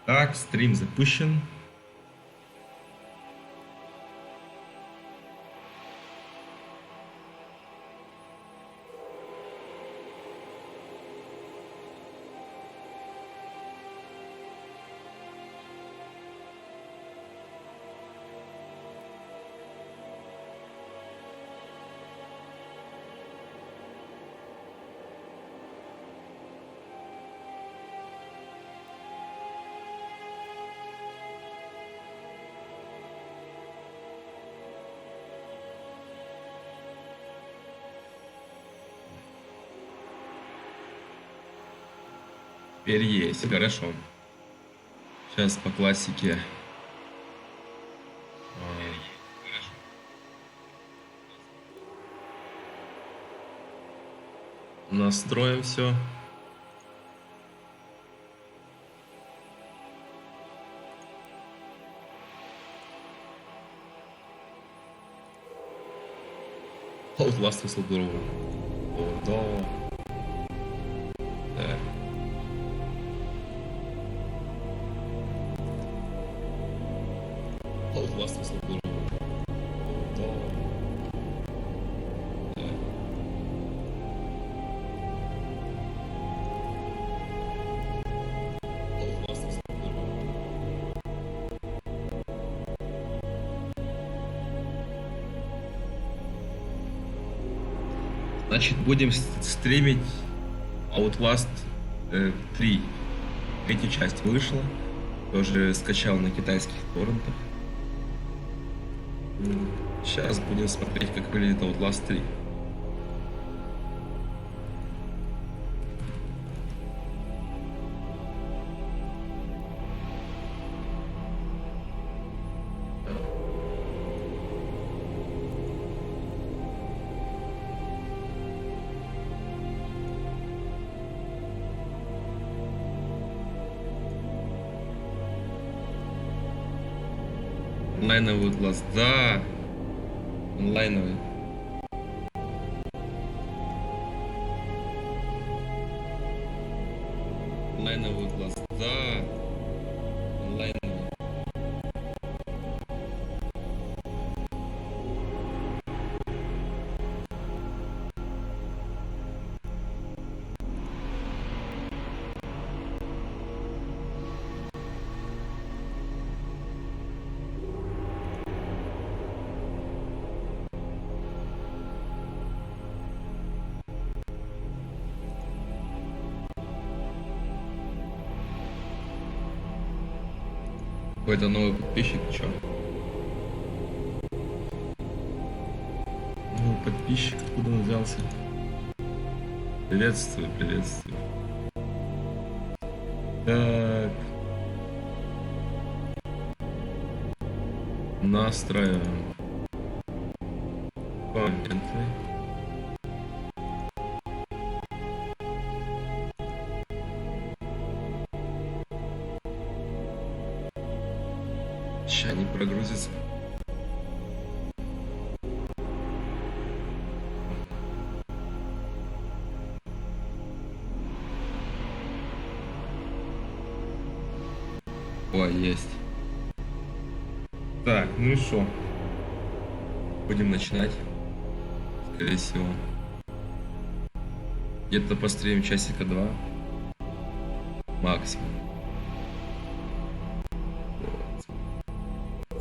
Так, стрим запущен. Теперь есть, хорошо. Сейчас по классике. Настроим все. Outlast вышел здорово. О, да. Так. Outlast вышел здорово. О, да. Так. Outlast вышел здорово. Значит, будем стримить Outlast 3. Третья часть вышла. Тоже скачал на китайских торрентах. Сейчас будем смотреть, как выглядит Outlast 3. Онлайновый Outlast, да. Онлайновый. Онлайновый Outlast, да. Онлайновый. Какой-то новый подписчик, чё? Новый подписчик, откуда он взялся? Приветствую, приветствую. Так. Настраиваем комменты. Сейчас не прогрузится. О, есть. Так, ну и что? Будем начинать. Скорее всего. Где-то построим часика 2. Максимум.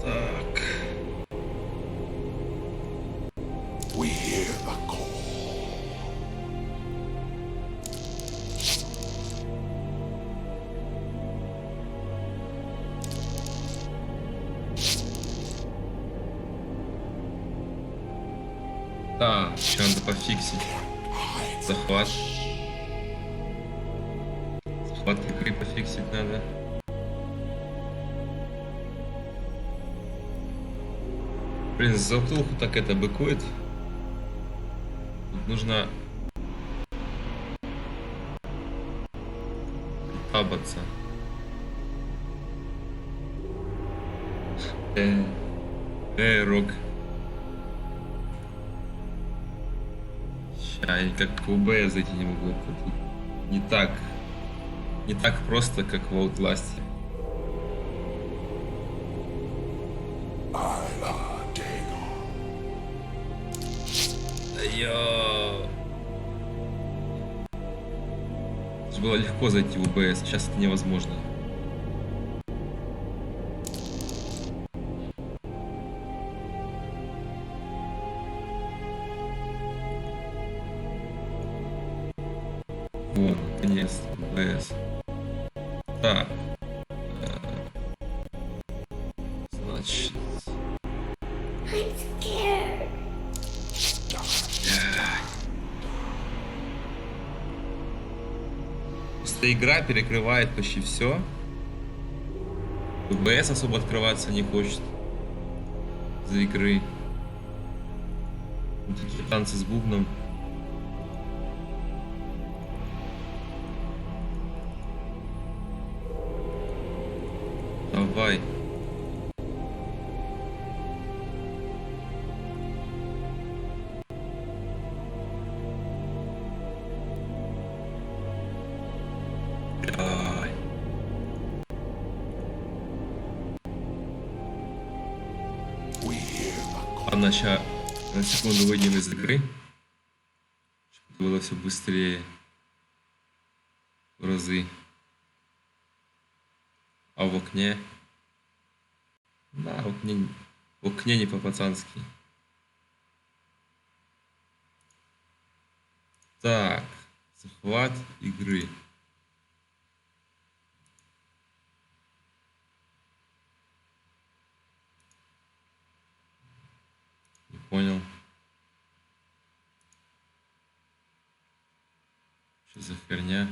Так. We hear the call. Так, еще надо пофиксить. Захват. Захват игры пофиксить надо. Блин, за Cthulhu так это быкует. Тут нужно табаться. Рок. Ща, я как в УБ зайти не могу. Это не так просто, как в Outlast. Йо. Это же было легко зайти в ОБС, сейчас это невозможно. Вот, наконец-то, ОБС. Так. Значит... I'm scared. Просто игра перекрывает почти все. ОБС особо открываться не хочет. За игры. Вот эти танцы с бубном. Давай. Давай. We hear the call. Ладно, сейчас на секунду выйдем из игры. Чтобы было все быстрее. В разы. А в окне? Да, в окне не по-пацански. Так, захват игры. Не понял. Что за херня?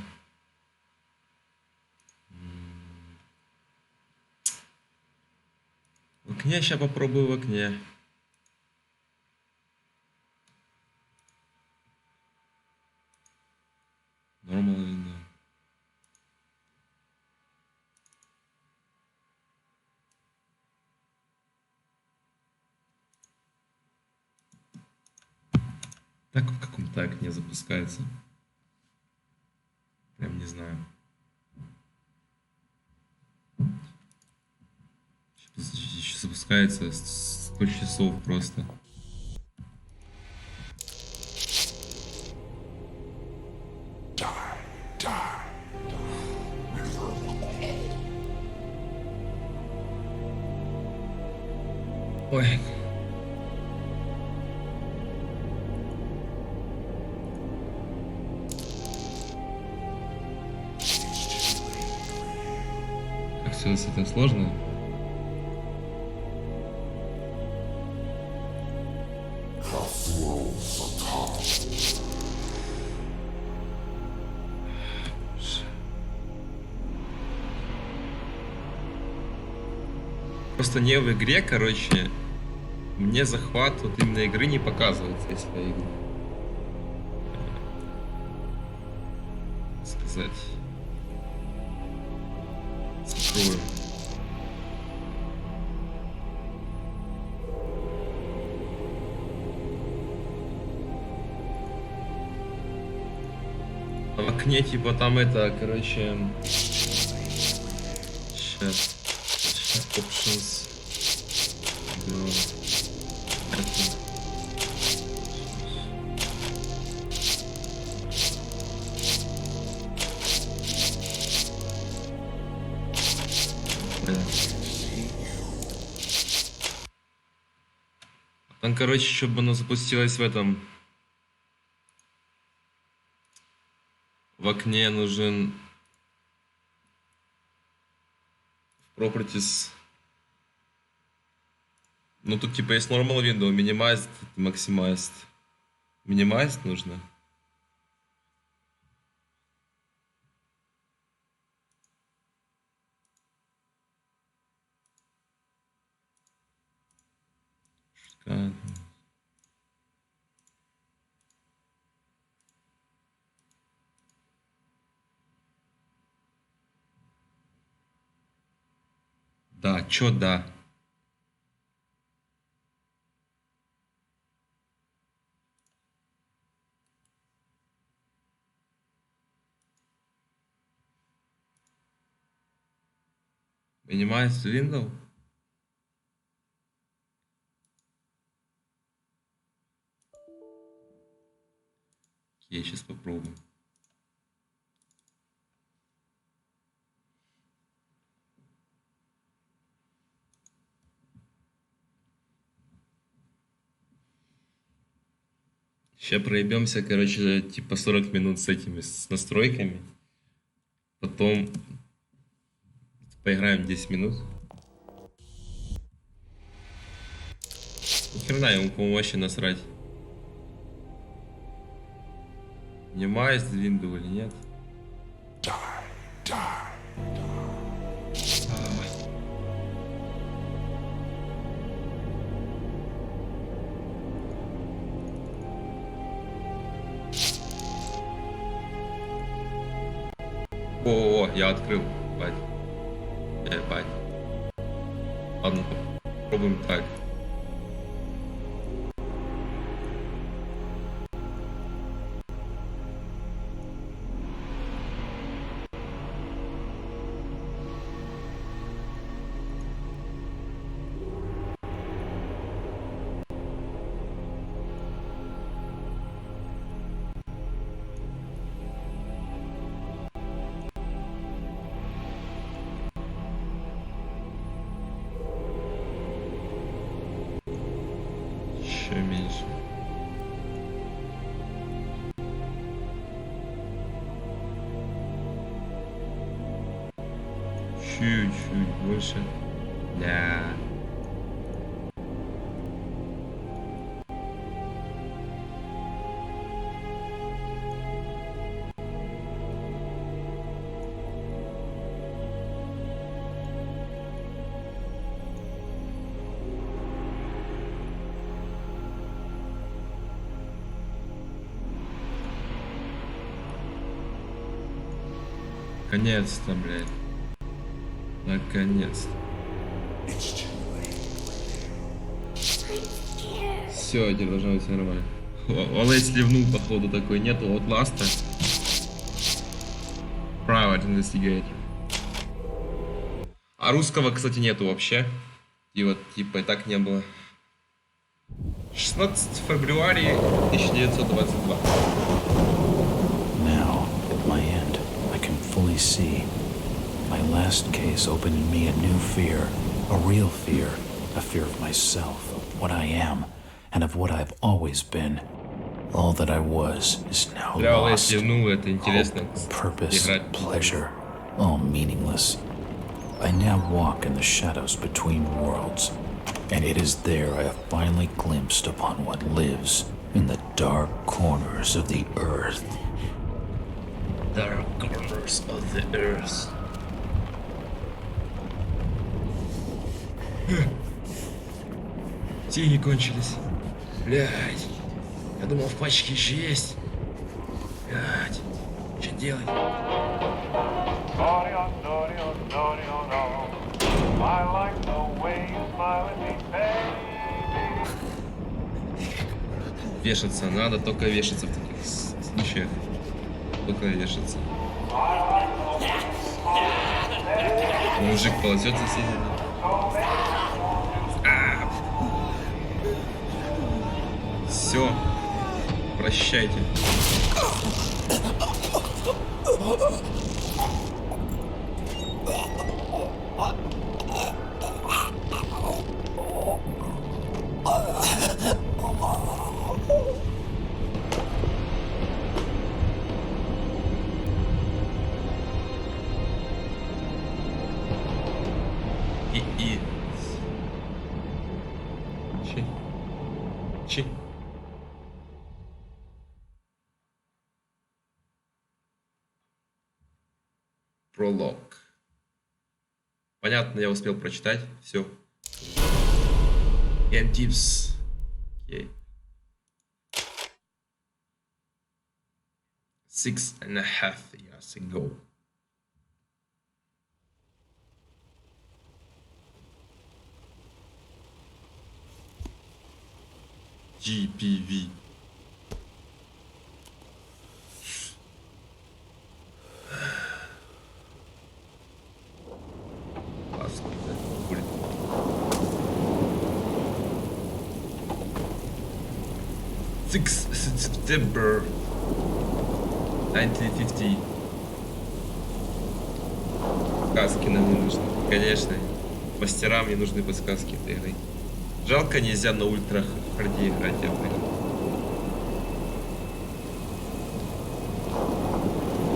В окне, сейчас попробую в окне. Нормал видно. Так в каком-то окне запускается. Прям не знаю. Еще запускается 100 часов просто. Die, die. Ой. Как все с этим сложно? Cthulhu the call. Просто не в игре, короче, мне захват вот именно игры не показывается, если я игру. Сказать. Закрою. А в окне типа там это, короче. Сейчас. Options. Да. Это. Понятно. Там, короче, чтобы оно запустилось в этом. В окне нужен Properties. Ну тут типа есть Normal Window, Minimized, Maximized. Minimized нужно. Шутка. Да, чё да? Minimized Window? Я сейчас попробую. Сейчас проебемся, короче, типа 40 минут с этими, с настройками. Потом поиграем 10 минут. Ни хрена ему, по-моему, вообще насрать. Не май сдвинул или нет? Die, die. О, я открыл. Бать. Бать. Ладно, попробуем так. Еще меньше. Чуть-чуть больше. Да. Наконец-то, блядь. Наконец-то. It's too late. I'm scared. Все, теперь должно быть все нормально. Олесь ливнул, походу, такой. Нету от ласта. Private Investigator. А русского, кстати, нету вообще. И вот, типа, и так не было. 16 февраля 1922. Now, at my end, I can fully see. My last case opened in me a new fear, a real fear, a fear of myself, of what I am, and of what I've always been. All that I was is now Бля, lost. Олесь ливнул, это интересно. Hope, purpose, Играть. pleasure, all meaningless. I now walk in the shadows between worlds, and it is there I have finally glimpsed upon what lives in the dark corners of the earth. Dark corners of the earth. Тени кончились. Блядь. Я думал, в пачке еще есть. Блядь. Что делать? I like the way you smile at me, baby. Вешаться надо, только вешаться в таких случаях. Только вешаться. Мужик полосется сильно. Все. Прощайте. И. Чи. Пролог. Понятно, я успел прочитать. Все. And tips. Okay. 6.5 years ago. GPV. Паскуда, блин. September 1950. Подсказки нам нужны. Конечно. Мастерам не нужны подсказки этой игры. Жалко, нельзя на ультра харде играть, я понял.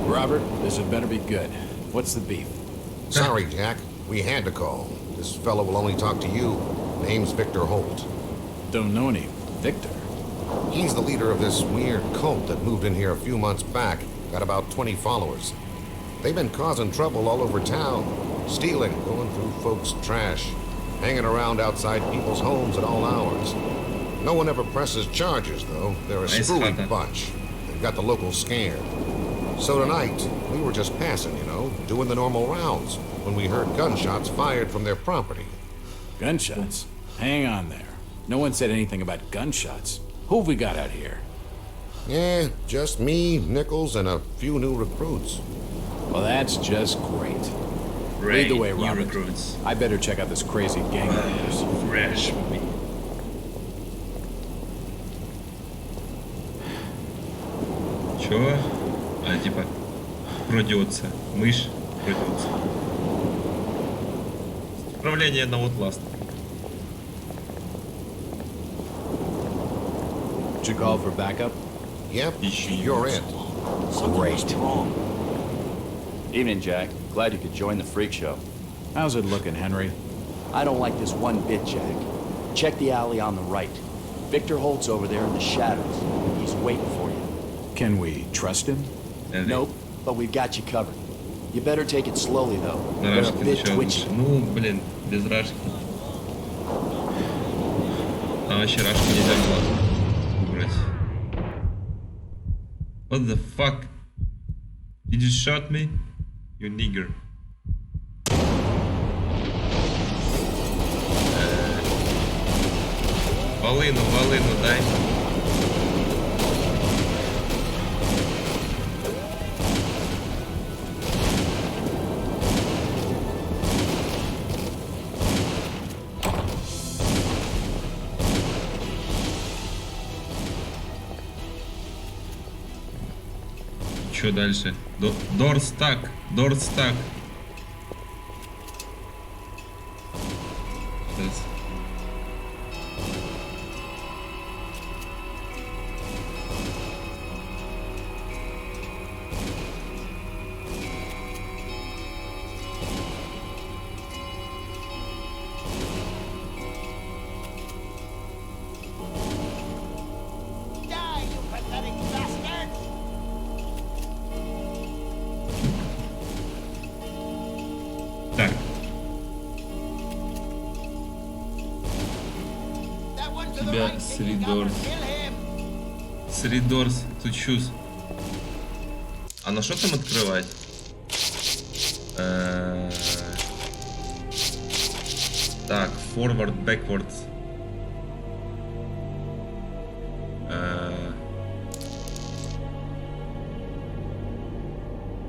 Robert, this had better be good. What's the beef? Sorry, Jack. We had to call. This fellow will only talk to you. Name's Victor Holt. Don't know any Victor. He's the leader of this weird cult that moved in here a few months back. Got about 20 followers. They've been causing trouble all over town. Stealing, going through folks' trash, hanging around outside people's homes at all hours. No one ever presses charges, though. They're a Nice screwy hunter. bunch. They've got the locals scared. So tonight, we were just passing, doing the normal rounds, when we heard gunshots fired from their property. Gunshots? Hang on there. No one said anything about gunshots. Who have we got out here? Yeah, just me, Nichols, and a few new recruits. Well, that's just great. Ray, Lead the way, new Robert. recruits. I better check out this crazy gang leaders. Fresh movie. Чё? А, типа, крадется. Мышь крадется. Управление на Outlast. Did you call for backup? Yep, Ищи you're его. it. Great. Evening, Jack. Glad you could join the freak show. How's it looking, Henry? I don't like this one bit, Jack. Check the alley on the right. Victor Holt's over there in the shadows. He's waiting for you. Can we trust him? Nope, but we've got you covered. You better take it slowly, though. На You're a рашке bit начало twitchy. лучше. Ну, блин, без рашки. А вообще рашку нельзя было убрать. What the fuck? Did you shot me? You nigger. Волыну, дай. Что дальше? Дорстак. Сейчас. Die, you pathetic bastard! Так, That one to the тебя right, taking cover. Сридорс. Kill him! Сридорс, тут чуз. А на что там открывать? Так, forward, backwards.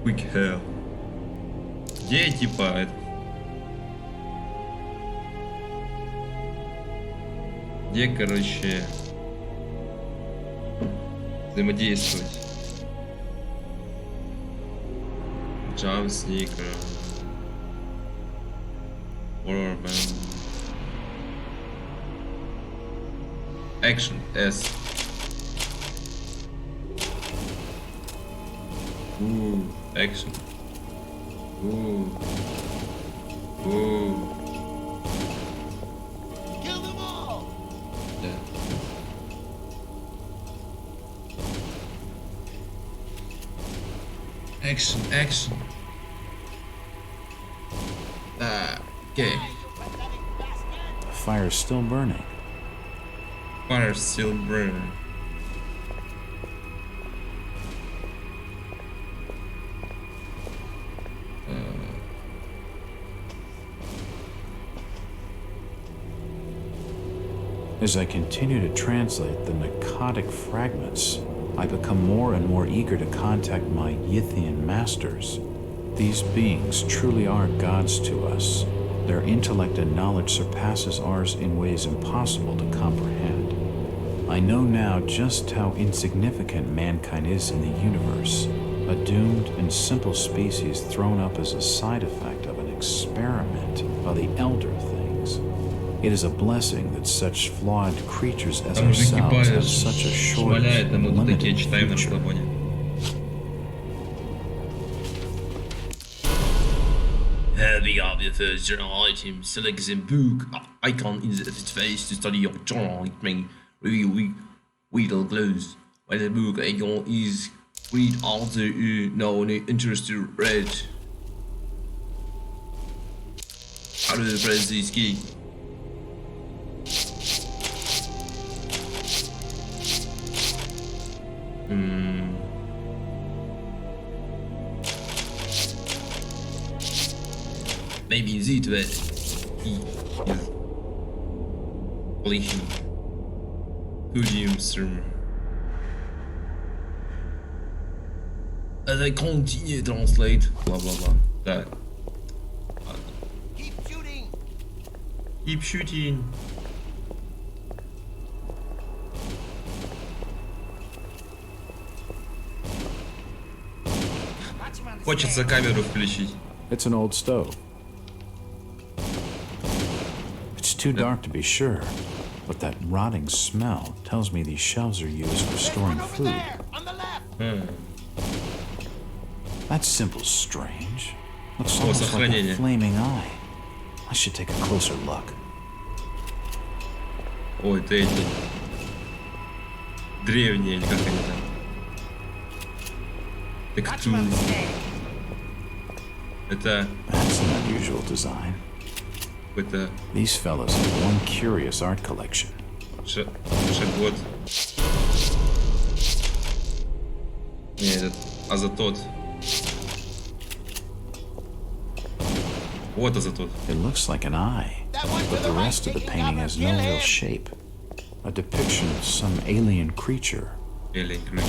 Quick hell. Где типа это? Где, короче, взаимодействовать? Jump sneaker. Warband. Action S. Action. Kill them all! Да. Action. Okay. The fire's still burning. Fire still burning. As I continue to translate the narcotic fragments, I become more and more eager to contact my Yithian masters. These beings truly are gods to us. Their intellect and knowledge surpasses ours in ways impossible to comprehend. I know now just how insignificant mankind is in the universe. A doomed and simple species thrown up as a side effect of an experiment by the elder things. It is a blessing that such flawed creatures as Там же ourselves гибает, have such a short, шмаляет, а мы тут такие limited читаем на future. расслабоне. We are the first journal item. Select the book icon in the face to study your journal. It may real close. When the book icon is read all the known interest to read. How do you press this key? Maybe this way he is polishing podium streamer. As I continue to translate, blah blah blah. Так. Keep shooting. Keep shooting. Watch him on the Хочется stairs. камеру включить. It's an old stove. It's too dark to be sure, but that rotting smell tells me these shelves are used for There's storing one over food. there, on the left. That symbol's strange. Looks О, almost like a сохранение. flaming eye. I should take a closer look. Ой, это эти древние, или как они там? Watch him on the Cthulhu. stairs. Это That's an unusual design. какой-то These fellows have one curious art collection. шагот. Не, этот азотот. Вот азотот. It looks like an eye, That one to but the the right, rest of the taking painting cover. has no Kill real him. shape. A depiction of some alien creature. Или ключ.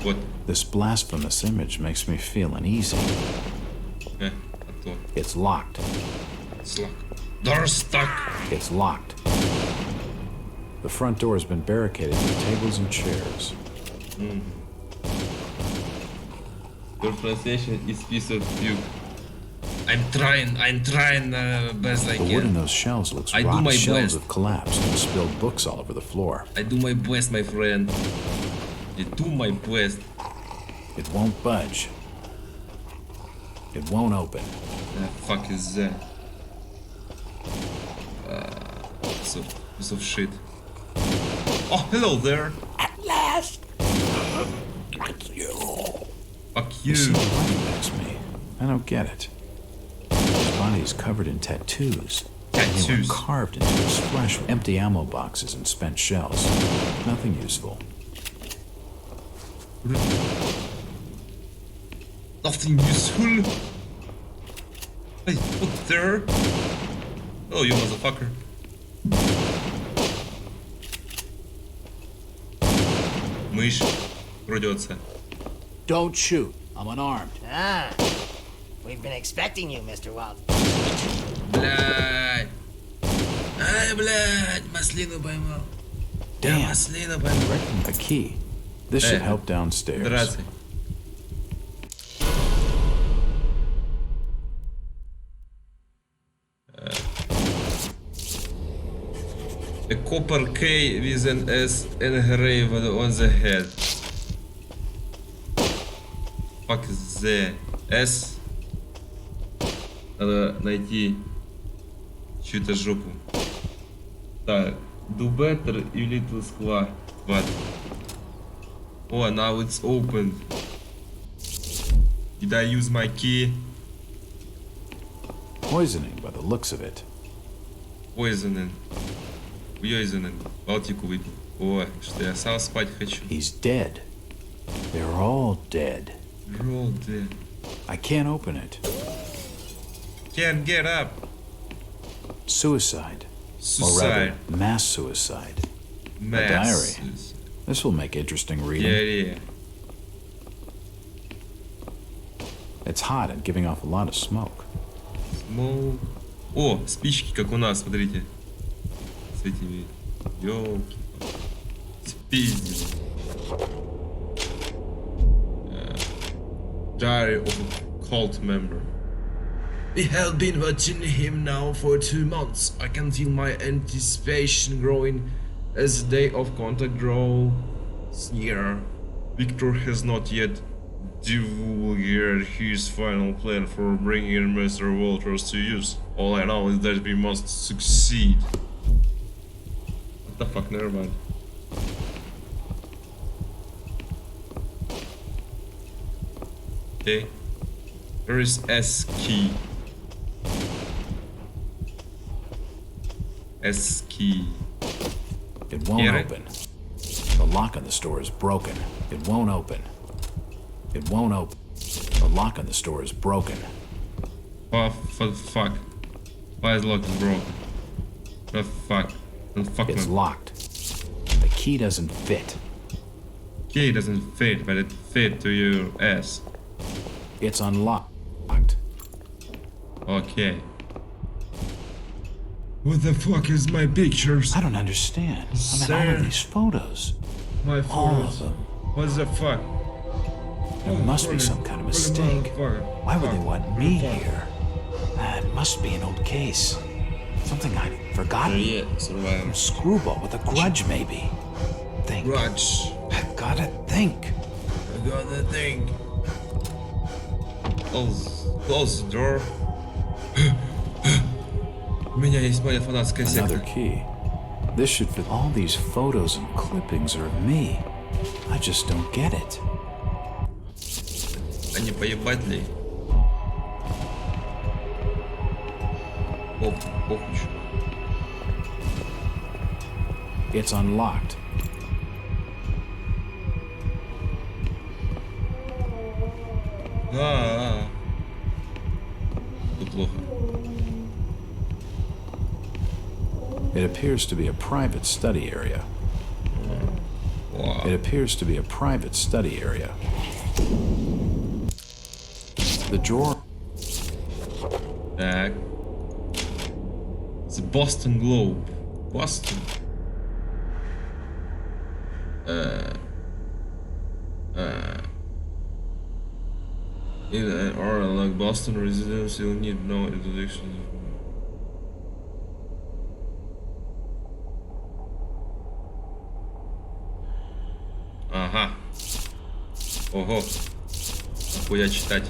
Вот. This blasphemous image makes me feel uneasy. А то. It's locked. Слак. Door stuck. It's locked. The front door has been barricaded with tables and chairs. Your translation is piece of puke. I'm trying best I The wood in can. those shelves looks I do rotten. my Shelves best. have collapsed and spilled books all over the floor. I do my best, my friend. I do my best. It won't budge. It won't open. The fuck is that? Piece of shit. Oh, hello there. At last. Fuck You you. seem to recognize me. I don't get it. His body is covered in tattoos. And they were Tattoos. carved into his flesh. Empty ammo boxes and spent shells. Nothing useful. Nothing useful. Hey, look there. Oh, you motherfucker. Мышь крадется. Don't shoot. I'm unarmed. Ah. We've been expecting you, Mr. Walt. Блядь. Ай, блядь, маслину поймал. Я Damn. маслину поймал. A key. This should help downstairs. Здравствуй. A copper key with an S engraved on the head. Fuck the S. Надо найти чью-то жопу. Так, do better you little squad. Oh, now it's opened. Did I use my key? Poisoning by the looks of it. Poisoning. Балтику выпил. О, что я сам спать хочу. He's dead. They're all dead. Roll dead. I can't open it. Can't get up. Suicide. Or Suicide. rather, mass suicide. Mass. diary. This will make interesting reading. Yeah. It's hot and giving off a lot of smoke. Smoke. О, спички, как у нас, смотрите. С этими. Ёлки. Спиздили. Diary of a cult member. We have been watching him now for 2 months. I can feel my anticipation growing as the day of contact draws near. Victor has not yet divulgated his final plan for bringing Mr. Walters to use. All I know is that we must succeed. What the fuck, never mind. Okay. There is S key. S key. It won't Get it? open. The lock on the store is broken. It won't open. It won't open. The lock on the store is broken. Oh, for the fuck. Why is lock broken? The fuck? The fuck It's man. locked. The key doesn't fit. Key doesn't fit, but it fit to your ass. It's unlocked. Okay. What the fuck is my pictures? I don't understand. I mean, all Sir. of these photos. My All of photos. them. What the fuck? There must be some kind of mistake. Why would they want me here? It must be an old case. Something I've forgotten. Yeah, survival. Screwball with a grudge, maybe. Think. Grudge. I've gotta think. I got that thing. Close the door. У меня есть моя фанатская Another секта. key. This should fit. All these photos and clippings are of me. I just don't get it. А не поебать ли? Похуй. It's unlocked. Тут плохо. It appears to be a private study area. Wow. It appears to be a private study area. The drawer. Так. The Boston Globe. Boston. In an area like Boston residents, you'll need no introduction. Ага. Ого. Нахуя читать.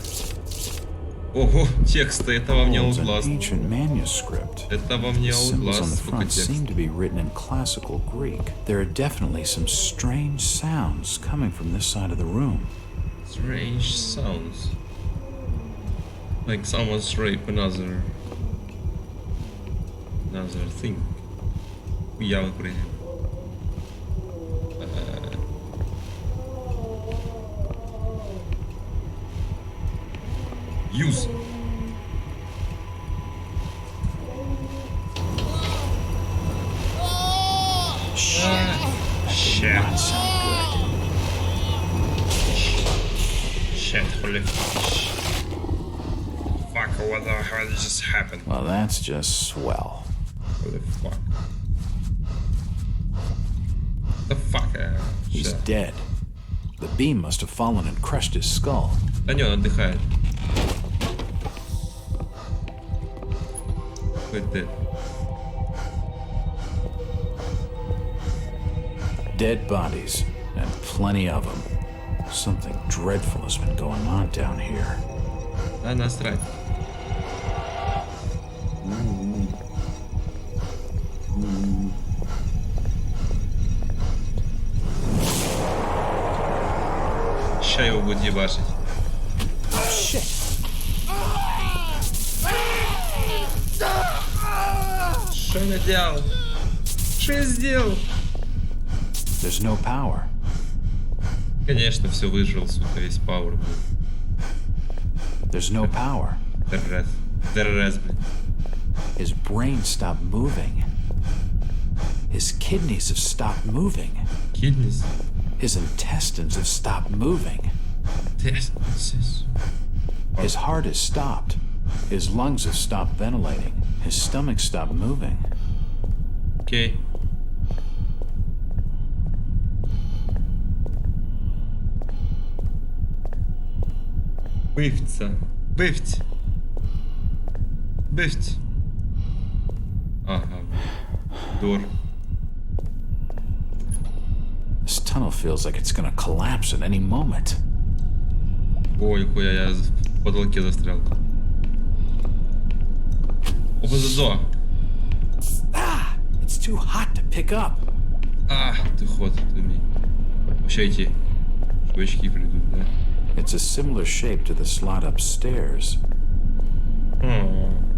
Ого, тексты, это вам не Holds an Outlast. ancient manuscript. Это вам не The symbols on the Outlast, сколько front seem текста. to be written in classical Greek. There are definitely some strange sounds coming from this side of the room. Strange sounds. Like someone's rape another thing. Я вот прыгаю. Use. Shit. Not sound Shit, holy fuck, what the hell just happened? good. Well, that's just swell. Holy fuck. The fuck, He's shit. dead. The beam must have fallen and crushed his skull. Да не, он отдыхает. Хоть ты. Dead bodies, and plenty of them. Something dreadful has been going on down here. Да насрать. Ща его будет ебашить. Что я делал? Что я сделал? There's no power. Конечно, все выжил, сука, весь пауэр. There's no power. Террорез, блин. His brain stopped moving. His kidneys have stopped moving. Kidneys. His intestines have stopped moving. Yes. His heart has stopped. His lungs have stopped ventilating. His stomach stopped moving. Окей. Вбивця. Вбивць. Вбивць. Ага. Дор. This tunnel feels like it's gonna collapse at any moment. Ой, хуя, я в потолке застрял. ОПЗО. It's too hot to pick up. Ты ход, ты мне. Вообще эти швачки придут, да? It's a similar shape to the slot upstairs.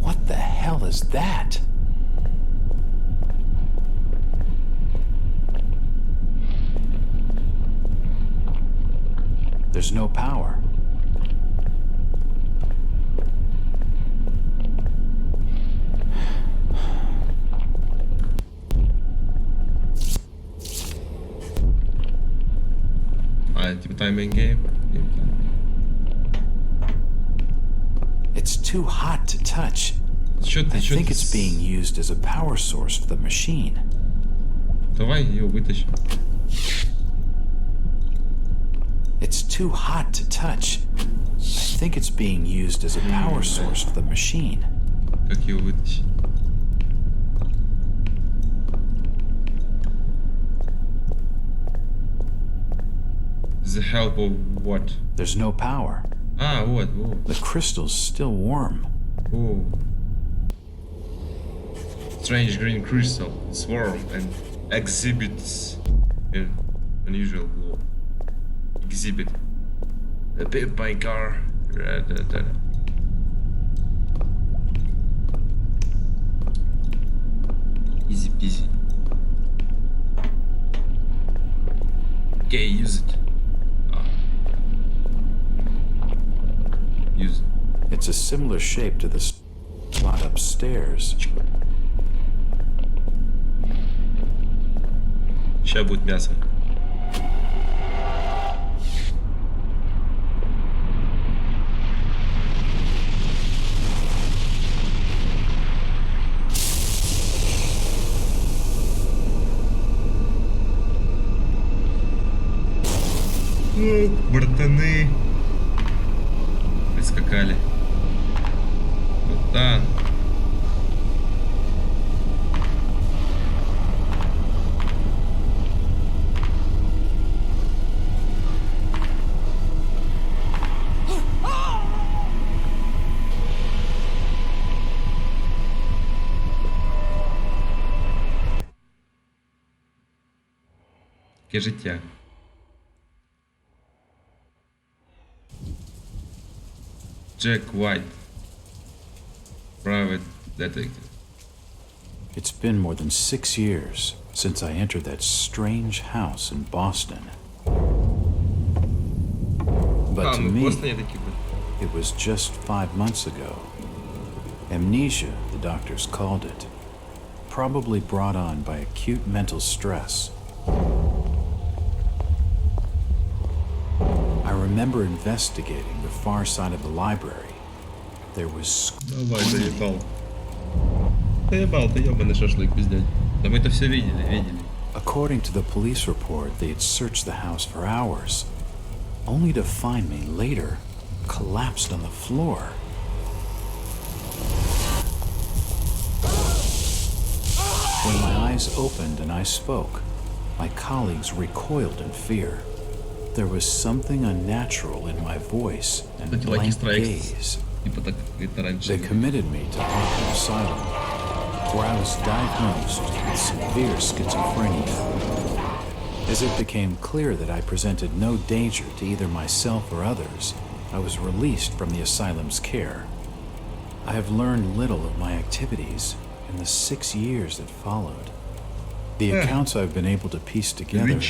What the hell is that? There's no power. Типа тайминг гейм. It's too hot to touch. I think it's being used as a power source for the machine. Давай ее вытащим. It's too hot to touch. I think it's being used as a power source for the machine. Как ее вытащить? The help of what? There's no power. Вот. The crystal's still warm. Oh. Strange green crystal, swarm and exhibits an unusual glow. Exhibit. A bit by car. Easy peasy. Okay, use it. Use it. It's a similar shape to the slot upstairs. Сейчас будет мясо. Братаны. Прискакали. Вот так. Таке життя. Jack White, private detective. It's been more than 6 years since I entered that strange house in Boston. But to me, it was just 5 months ago. Amnesia, the doctors called it. Probably brought on by acute mental stress. I remember investigating the far side of the library. There was Давай, заебал. Заебал, ты ебаный шашлык пиздять. Да мы это все видели. According to the police report, they had searched the house for hours, only to find me later collapsed on the floor. When my eyes opened and I spoke, my colleagues recoiled in fear. There was something unnatural in my voice and blank gaze. They committed me to Arkham Asylum, where I was diagnosed with severe schizophrenia. As it became clear that I presented no danger to either myself or others, I was released from the asylum's care. I have learned little of my activities in the 6 years that followed. The accounts I've been able to piece together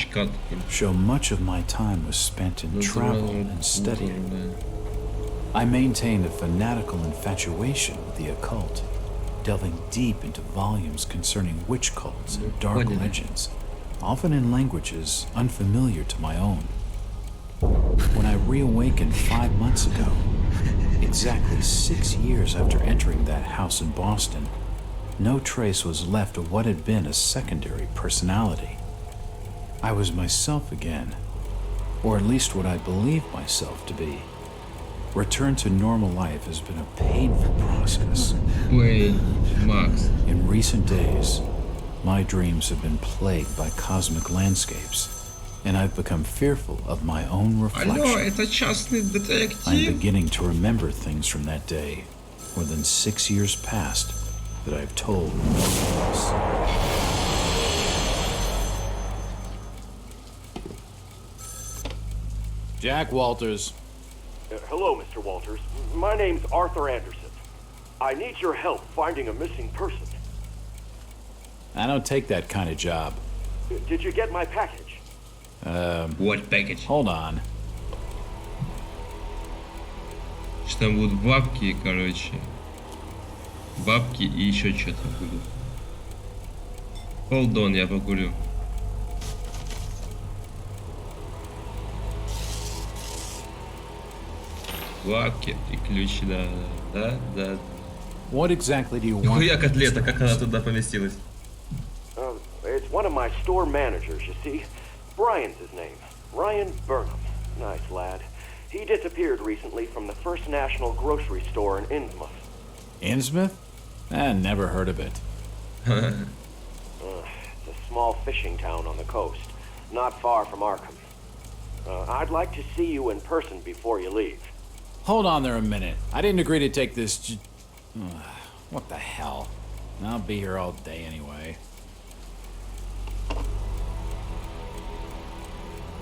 show much of my time was spent in travel and studying. I maintained a fanatical infatuation with the occult, delving deep into volumes concerning witch cults and dark legends, often in languages unfamiliar to my own. When I reawakened 5 months ago, exactly 6 years after entering that house in Boston, no trace was left of what had been a secondary personality. I was myself again, or at least what I believed myself to be. Return to normal life has been a painful process. Ой, Макс. In recent days, my dreams have been plagued by cosmic landscapes, and I've become fearful of my own Алло, reflection. это частный I'm детектив. beginning to remember things from that day. More than 6 years past that I've told no one else. Jack Walters. Hello, Mr. Walters. My name's Arthur Anderson. I need your help finding a missing person. I don't take that kind of job. Did you get my package? What package? Hold on. Что там будут бабки, короче. Бабки и еще что-то будут. Hold on, я покурю. Бабки и ключи, да. What exactly do you want? Нихуя котлета, как она туда поместилась? It's one of my store managers, you see. Brian's his name. Ryan Burnham. Nice lad. He disappeared recently from the First National grocery store in Innsmouth. Innsmouth? Never heard of it. It's a small fishing town on the coast, not far from Arkham. I'd like to see you in person before you leave. Hold on there a minute. I didn't agree to take this. What the hell? I'll be here all day anyway.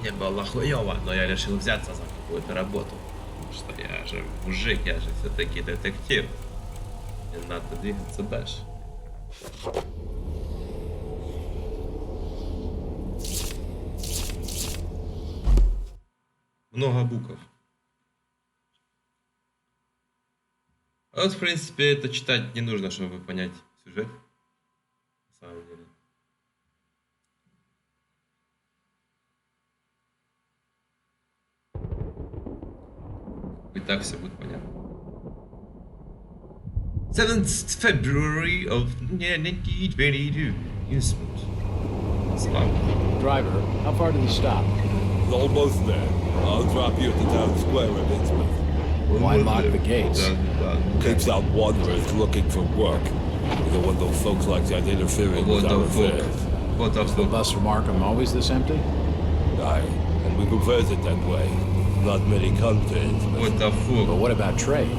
Мне было хуёво, но я решил взяться за какую-то работу. Потому что я же мужик, я же все-таки детектив. Мне надо двигаться дальше. Много букв. А вот, в принципе, это читать не нужно, чтобы понять сюжет. На самом деле. И так все будет понятно. 7th February of 1922. Driver, how far did we stop? Almost there. I'll drop you at the town square of Innsmouth. Why lock the gates? Keeps out wanderers looking for work. We don't want those folks like that interfering with our affairs. What the Is the fuck? bus from Arkham always this empty? Aye, and we prefers it that way. Not many come to Innsmouth. What the But fuck? what about trade?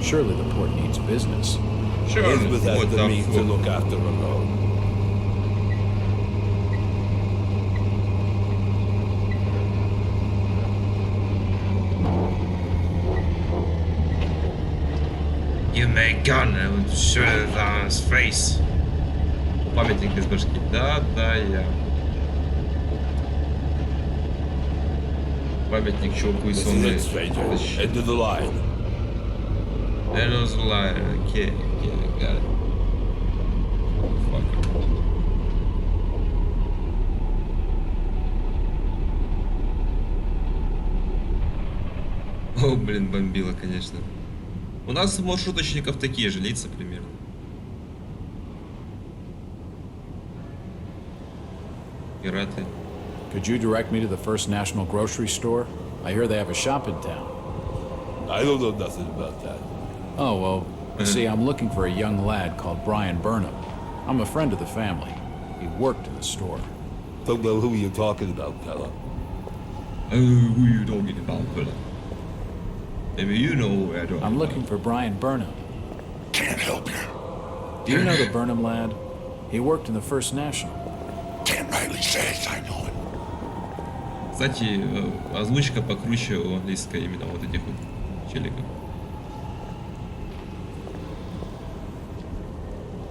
Surely the port needs business. Sure, Innsmouth has what the the means to fuck? look after her own. You make gun, I would shoot it on his face. Памятник без башки. Да, я. Памятник чуваку из This is сонной. it, stranger. End of the line. There was a line. Okay, I got it. Fucker. О, блин, бомбило, конечно. У нас у маршруточников такие же лица примерно. Пираты. Could you direct me to the First National grocery store? I hear they have a shop in town. I don't know nothing about that. Oh, well, you see, I'm looking for a young lad called Brian Burnham. I'm a friend of the family. He worked in the store. Don't know who you're talking about, fella. Oh, who you talking about, fella? Maybe you know who I don't. I'm looking for Brian Burnham. Can't help you. Do you know the Burnham lad? He worked in the First National. Can't rightly say as I know it. Кстати, озвучка покруче у английской именно вот этих вот челиков.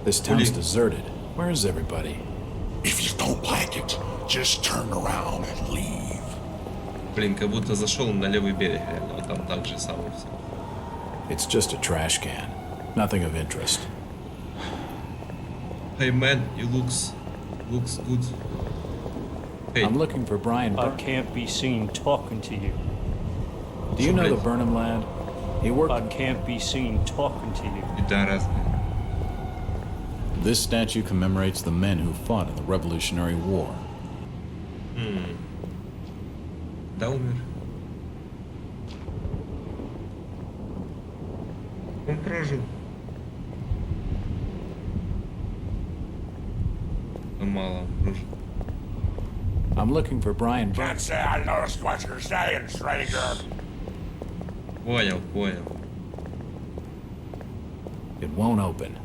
This town's deserted. Where is everybody? If you don't like it, just turn around and leave. Блин, как будто зашел на левый берег, реально, а там так же самое все. It's just a trash can. Nothing of interest. Hey man, you looks good. Hey, I'm looking for Brian I Burnham. can't be seen talking to you. Do you know the Burnham lad? He I worked... can't be seen talking to you. пидорас. This statue commemorates the men who fought in the Revolutionary War. Да, умер. прожил. Мало прожил. I'm looking for Brian Can't say I noticed what you're saying, stranger. Понял. It won't open.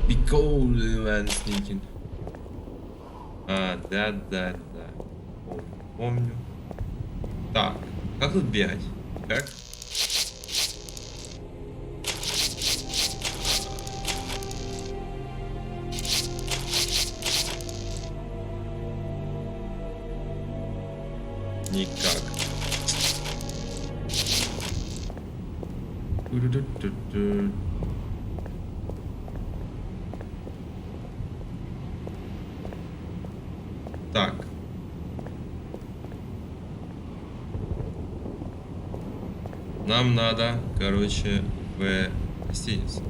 Be cold and sneaking. Да. Помню. Так, как тут бегать? Как? Никак. Так. Нам надо, короче, в гостиницу.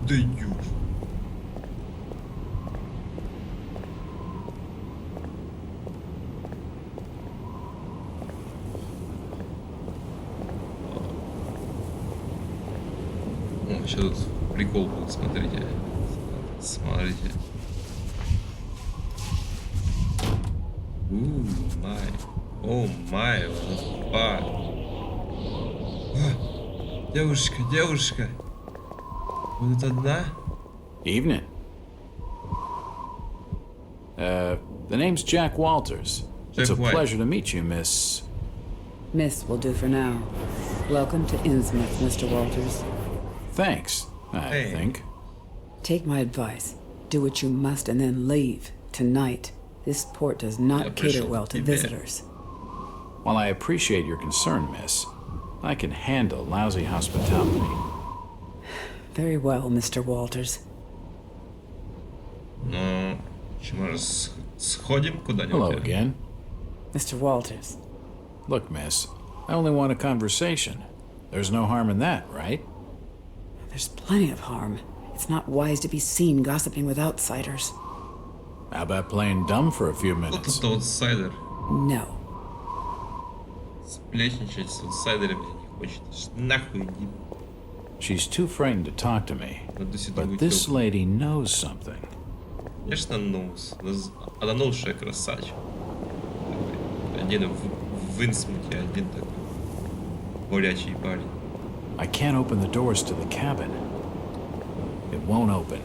Да ёж. О, сейчас тут прикол будет, смотрите. О май, девушка. Вы тут одна? Evening. The name's Jack Walters. It's a Jack White. pleasure to meet you, Miss... Miss will do for now. Welcome to Innsmouth, Mr. Walters. Thanks, I Hey. think. Take my advice. Do what you must and then leave. Tonight. This port does Я not cater пришел well к to тебе. visitors. While I appreciate your concern, Miss, I can handle lousy hospitality. Very well, Mr. Walters. Ну, что, может, сходим куда-нибудь? Hello again. Mr. Walters, Look, Miss, I only want a conversation. There's no harm in that, right? there's plenty of harm. It's not wise to be seen gossiping with outsiders. How about playing dumb for a few Вот minutes? это аутсайдер. No. Сплетничать с аутсайдерами не хочет. Нахуй иди. She's too frightened to talk to me. Надо сюда But this уйти. lady knows something. Конечно, Ноус. Она ноушая красавчик. Один в Инсмуте, один такой горячий парень. I can't open the doors to the cabin. It won't open.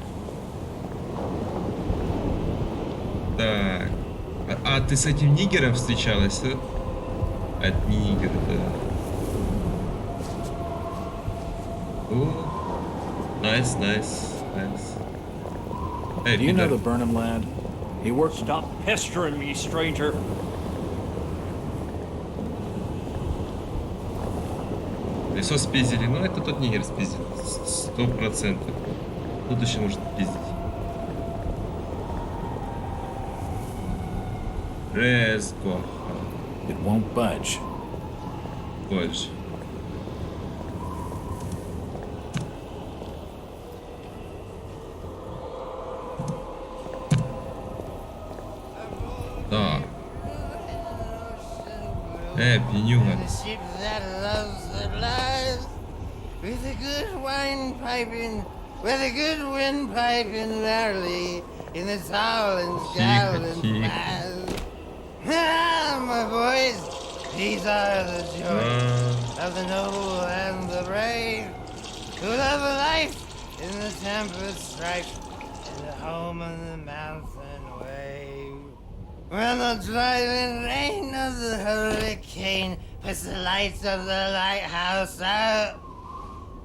Так. А ты с этим нигером встречалась, да? А это не нигер, это... О, найс. Эй, Do you know the пидор. Burnham lad? He works... Stop pestering me, stranger. Лицо спиздили. Ну, это тот нигер спиздил. 100%. Тут еще может пиздить. Let's go. It won't budge. Больше. Да. Пенюга. The ship that loves the lies, with a good wine piping, with a good wind piping merrily in the towel and Тихо. Ah, my boys, these are the joys of the noble and the brave, who love a life in the tempest strife, and the home on the mountain wave. When the driving rain of the hurricane puts the lights of the lighthouse out,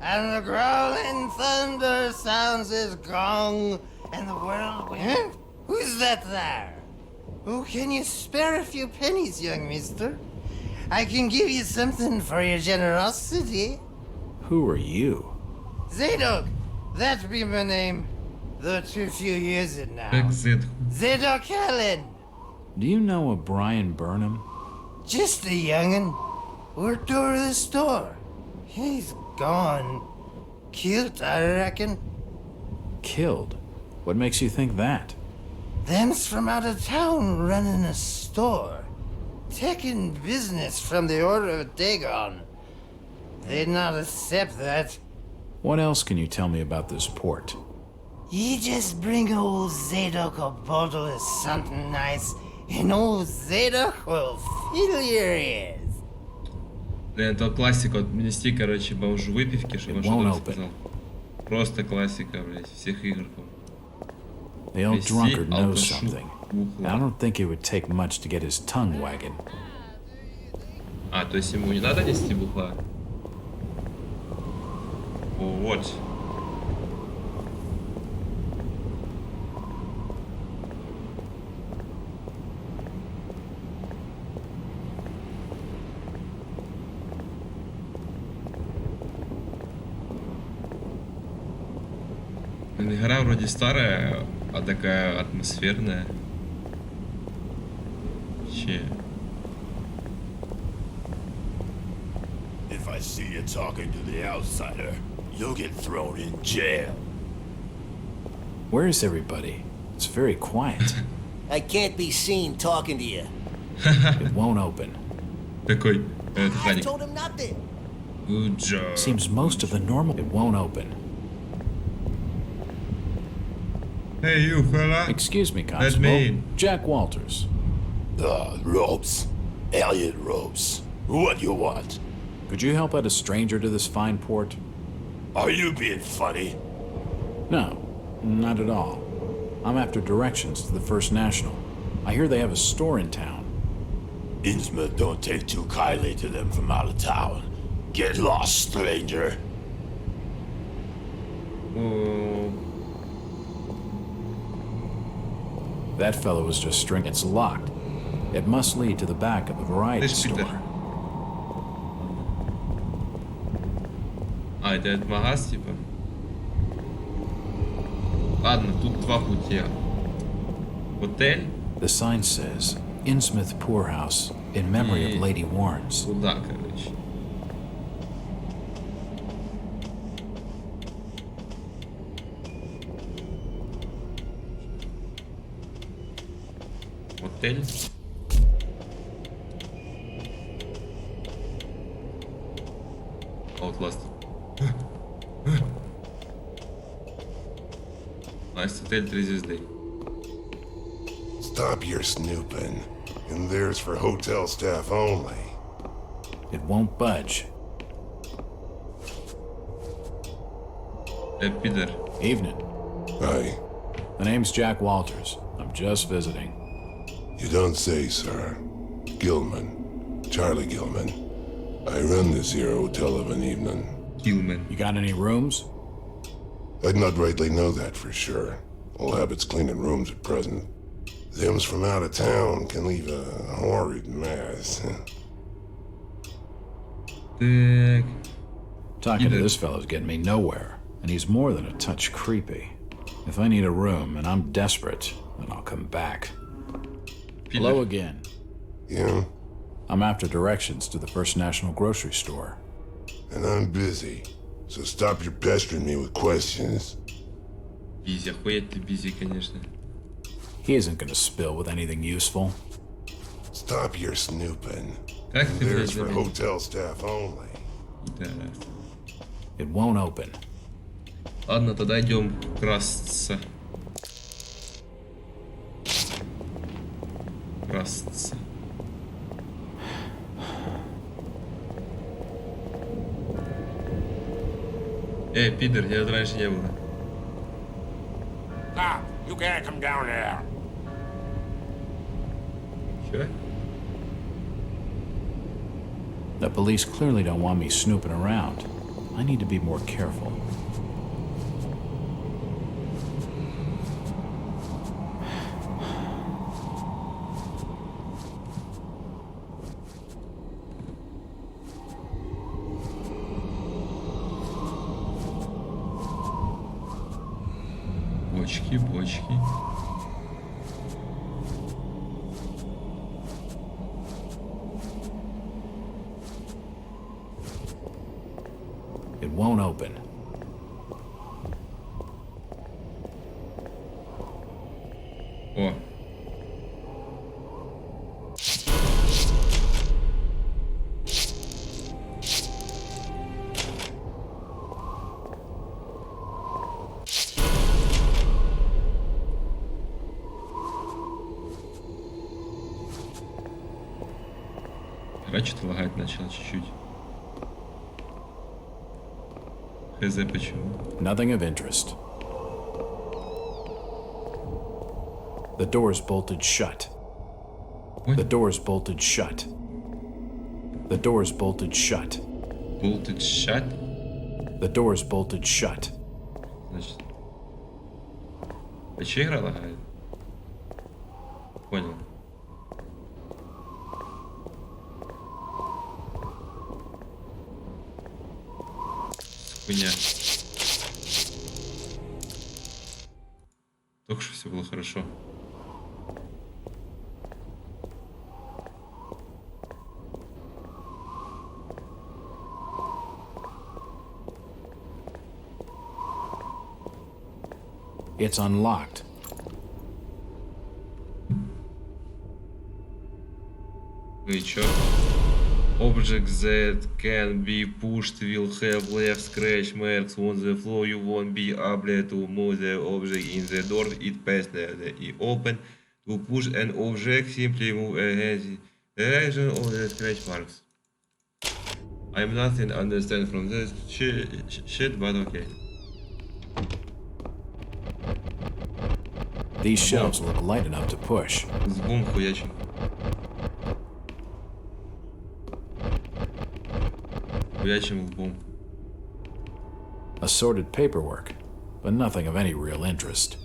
and the growling thunder sounds his gong, and the whirlwind... Who's that there? Oh, can you spare a few pennies, young mister? I can give you something for your generosity. Who are you? Zadok, that be my name, though too few years it now. Как Z. Zadok Allen. Do you know a Brian Burnham? Just a young'un. Worked over the store. He's gone. Cute, I reckon. Killed? What makes you think that? Them's from out of town running a store. taking business from the Order of Dagon. They'd not accept that. What else can you tell me about this port? You just bring old Zadok a bottle of something nice, and old Zadok will fill your ears. Это классика, вот нести, короче, бомжу выпивки, чтобы он что-то рассказал. Просто классика, блядь, всех игр. The old drunkard knows something. I don't think it would take much to get his tongue wagging. А, то есть ему не надо нести бухла? Вот. Игра вроде старая, а такая атмосферная. Че? If I see you talking to the outsider, you'll get thrown in jail. Where is everybody? It's very quiet. I can't be seen talking to you. It won't open. Такой, I охранник. told him nothing. Good job. Seems most of the normal. It won't open. Hey, you fella. Excuse me, That's Constable. me. Jack Walters. Ropes. Alien ropes. What do you want? Could you help out a stranger to this fine port? Are you being funny? No, not at all. I'm after directions to the First National. I hear they have a store in town. Innsmouth don't take too kindly to them from out of town. Get lost, stranger. That fellow was just string. It's locked. It must lead to the back of a variety This Peter. store. А, это этот магаз, типа? Ладно, тут два пути. Отель? The sign says, Innsmouth Poorhouse, in memory of Lady Warrens. Куда, короче? Отель? Outlast. Nice отель 3 звезды. Stop your snooping. And there's for hotel staff only. It won't budge. Peter. Evening. Hi. The name's Jack Walters. I'm just visiting. You don't say, sir. Gilman. Charlie Gilman. I run this here hotel of an evening. Gilman. You got any rooms? I'd not rightly know that for sure. All habits cleaning rooms at present. Them's from out of town can leave a horrid mess. Так. Talking to this fellow's getting me nowhere, and he's more than a touch creepy. If I need a room and I'm desperate, then I'll come back. Hello again. Yeah? I'm after directions to the First National grocery store. And I'm busy. So stop your pestering me with questions. Бизи, охуеть ты бизи, конечно. He isn't gonna spill with anything useful. Stop your snooping. Как ты, There's блядь, for заметил? hotel staff only. Да. It won't open. Ладно, тогда идем красться. Красться. Эй, пидор, я тут раньше не было. Stop! You can't come down there. Чё? The police clearly don't want me snooping around. I need to be more careful. Бочки, бочки. It won't open. О. А что-то лагать начал чуть-чуть. Хз почему. Nothing of interest. The door's bolted shut. The door's bolted shut. The door's bolted shut. Bolted shut? The door's bolted shut. Значит... А че игра лагает? Понял. Хуйня. Только что все было хорошо. It's unlocked. Ну и чё? Objects that can be pushed will have left scratch marks on the floor. You won't be able to move the object in the door. It passed it open. To push an object, simply move against the direction of the scratch marks. I'm nothing understand from this shit, but okay. These shelves look light enough to push. Сбум хуячим. Хуячим лбом. Assorted paperwork, but nothing of any real interest.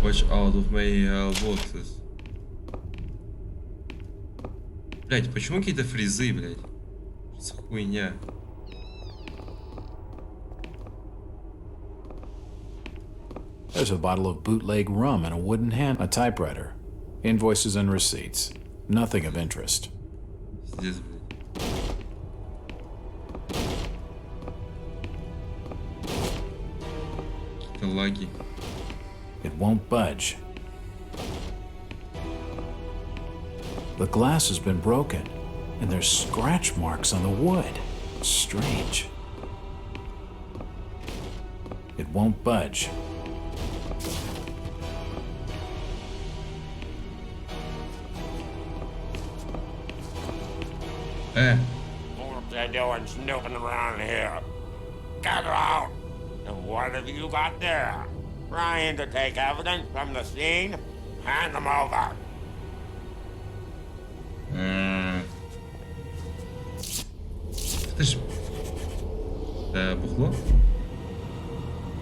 Watch out of my boxes. Блять, почему какие-то фризы, блять? Что за хуйня? There's a bottle of bootleg rum and a wooden hand, a typewriter, invoices and receipts. Nothing of interest. Здесь, блядь. Какие-то лаги. It won't budge. The glass has been broken, and there's scratch marks on the wood. Strange. It won't budge. What they doing snooping around here? Get out! And what have you got there? Trying to take evidence from the scene? Hand them over. Это ж... бухло?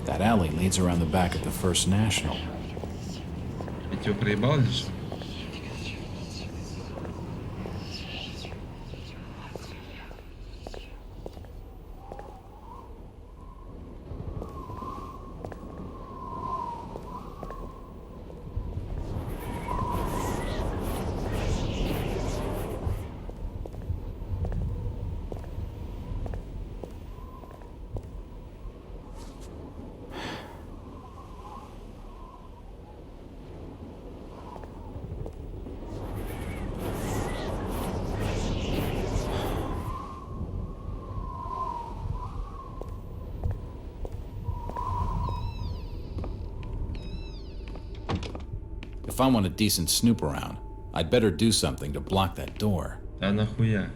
That alley leads around the back of the First National. Я тебя проебал или что? If I want a decent snoop around, I'd better do something to block that door. Да нахуя?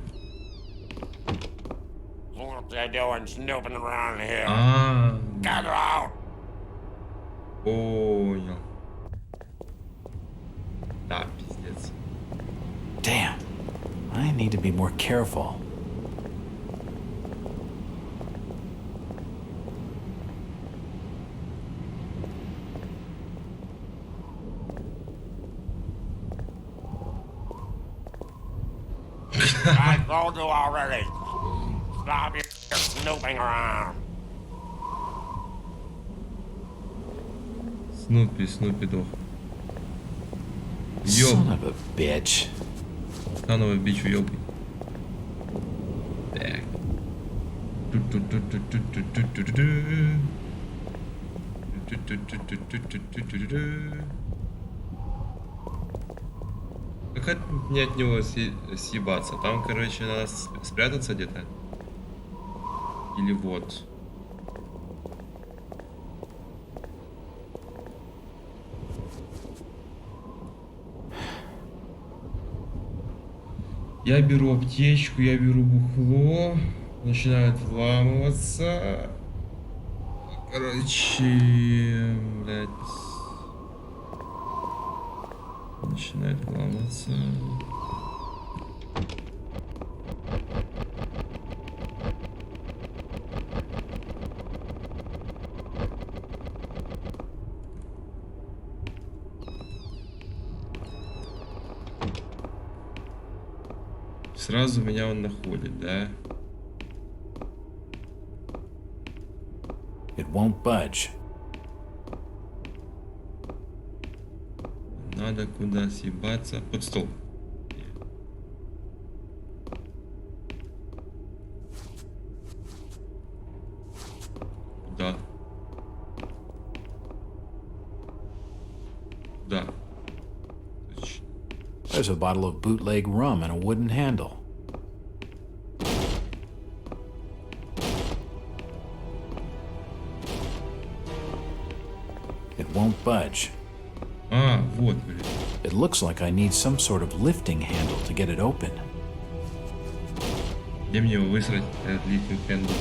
What they doing snooping around here? А-а-а. Get out! Понял. Да, пиздец. Damn. I need to be more careful. I told you already. Stop your snooping around. Снупи дох. Son of a bitch. Становый бич уёбый. Так. Как мне от него съебаться? Там, короче, надо спрятаться где-то. Или вот. Я беру аптечку, я беру бухло. Начинает вламываться. Короче, блядь. Начинает вламываться. Сразу меня он находит, да? It won't budge. Надо куда съебаться. Под стол. Да. Да. There's a bottle of bootleg rum and a wooden handle. It won't budge. А, вот, блин. It looks like I need some sort of lifting handle to get it open. Где мне его высрать, этот лифтинг хендл?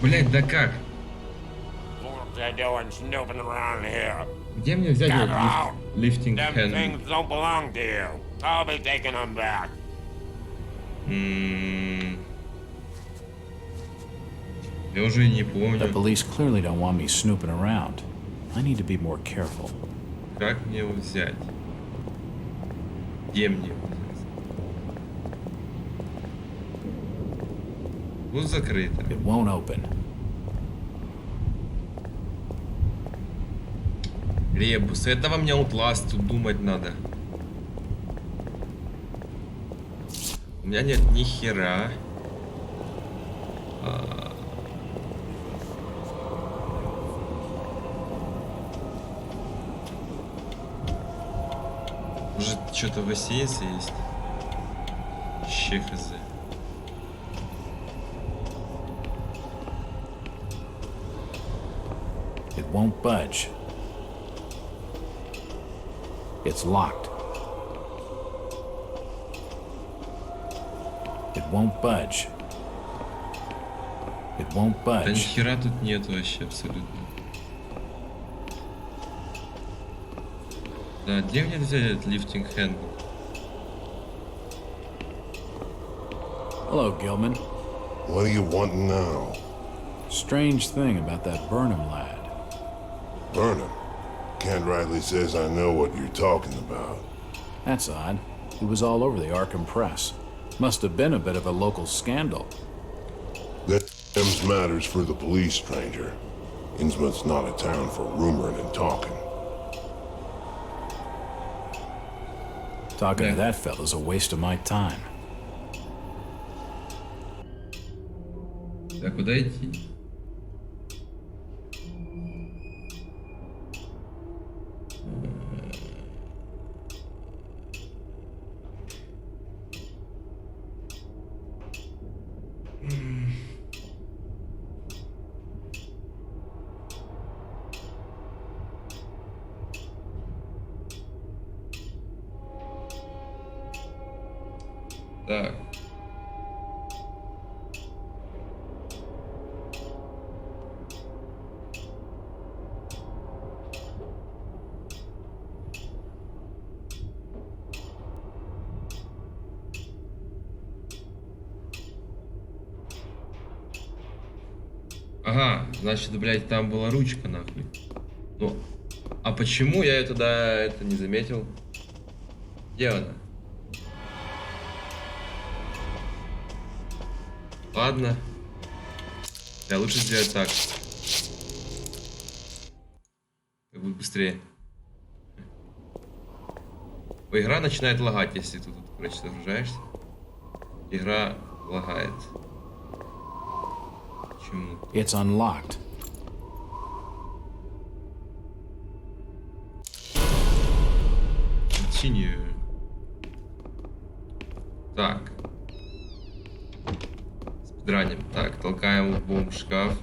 Блять, да как? What they doing snooping around here? Где мне взять Get этот out! лифтинг Them хендл? things don't belong to you. I'll be taking them back. Я уже не помню. The police clearly don't want me snooping around. I need to be more careful. Как мне его взять? Где мне его взять? Вот закрыто. It won't open. Ребус, этого мне Outlast тут думать надо. У меня нет ни хера. Может, что-то в гостинице есть? Щи хз. It won't budge. It's locked. It won't budge. It won't Да ни budge. хера тут нет вообще абсолютно. Да, где мне взять этот лифтинг хендл? Hello, Gilman. What do you want now? Strange thing about that Burnham lad. Burnham? Kent rightly says I know what you're talking about. That's odd. He was all over the Arkham press. Must have been a bit of a local scandal. That matters for the police, stranger. Innsmouth's not a town for rumoring and talking. Talking to that fella's a waste of my time. Да куда идти? Так. Ага, значит, блядь, там была ручка, нахуй. Ну, а почему я тогда это не заметил? Где она? Ладно. Да, лучше сделать так. Так будет быстрее. Игра начинает лагать, если ты тут, короче, загружаешься. Игра лагает. Почему? It's unlocked. Continue. Драним. Так, толкаем лбом в шкаф.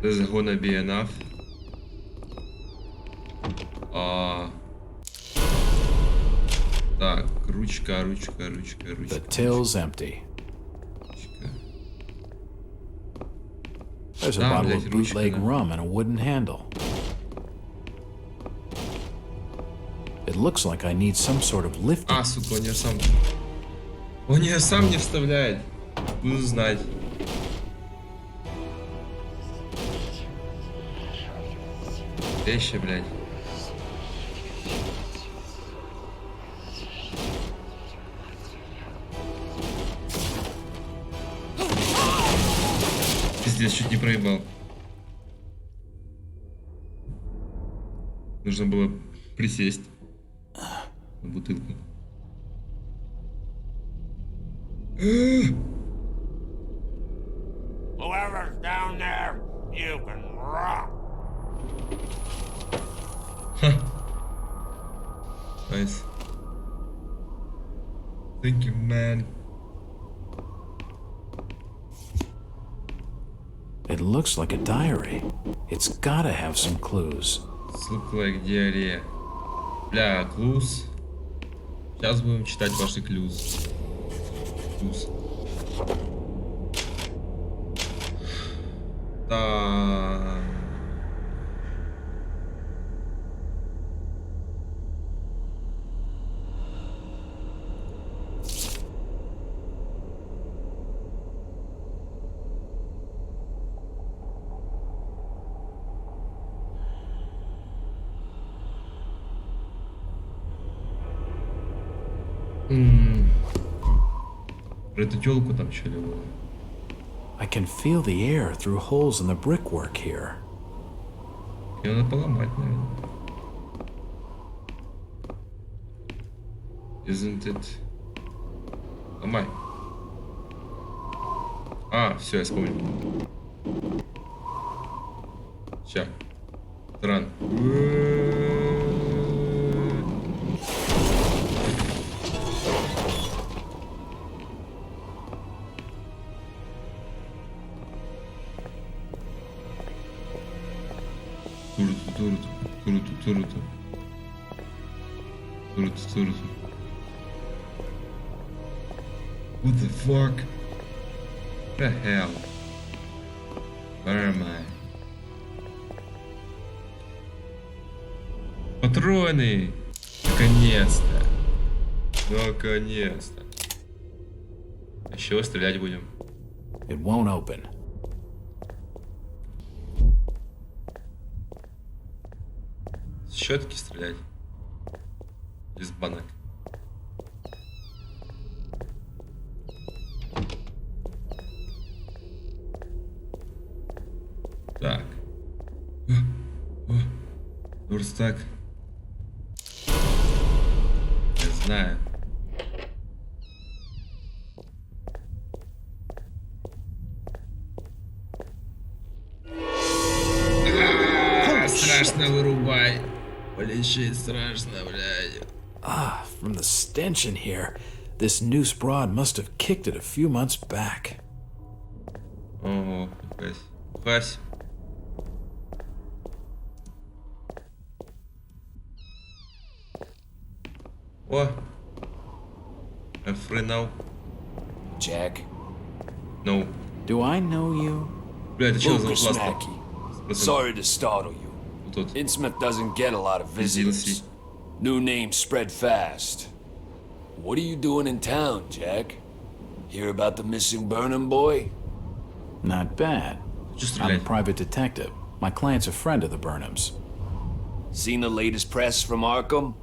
This is gonna be enough. Так, ручка. The till's empty. There's a Да, bottle блядь, of bootleg ручка, да. rum and a wooden handle. It looks like I need some sort of lifting. А, сука, он её сам не вставляет. Буду знать. Вещи, блядь. Пиздец, чуть не проебал. Нужно было присесть на бутылку. Whoever's down there, you can rock. Nice. Thank you, man. It looks like a diary. It's gotta have some clues. Look like диарея. Бля, клуз. Сейчас будем читать ваши клюз. Клуз. Да. Про эту тёлку там что ли было? I can feel the air through holes in the brickwork here. Её надо поломать, наверное. Isn't it? Ломай. А, все, я вспомнил. Ща. Тран. Туруту. What the fuck? What the hell? Where am I? Патроны! Наконец-то! Наконец-то! А с чего стрелять будем? It won't open. С щетки стрелять? Из банок. Так. Верстак. Я знаю. Страшно вырубай. Полечить страшно, блядь. Ah, from the stench in here, this noose broad must have kicked it a few months back. Ого, Хась. О! I'm free now. Jack? No. Do I know you? Бля, это чё за Lucas классно? Mackey. Sorry to startle you. Тут. Innsmouth doesn't get a lot of visitors. New names spread fast. What are you doing in town, Jack? Hear about the missing Burnham boy? Not bad. I'm a private detective. My client's a friend of the Burnhams. Seen the latest press from Arkham?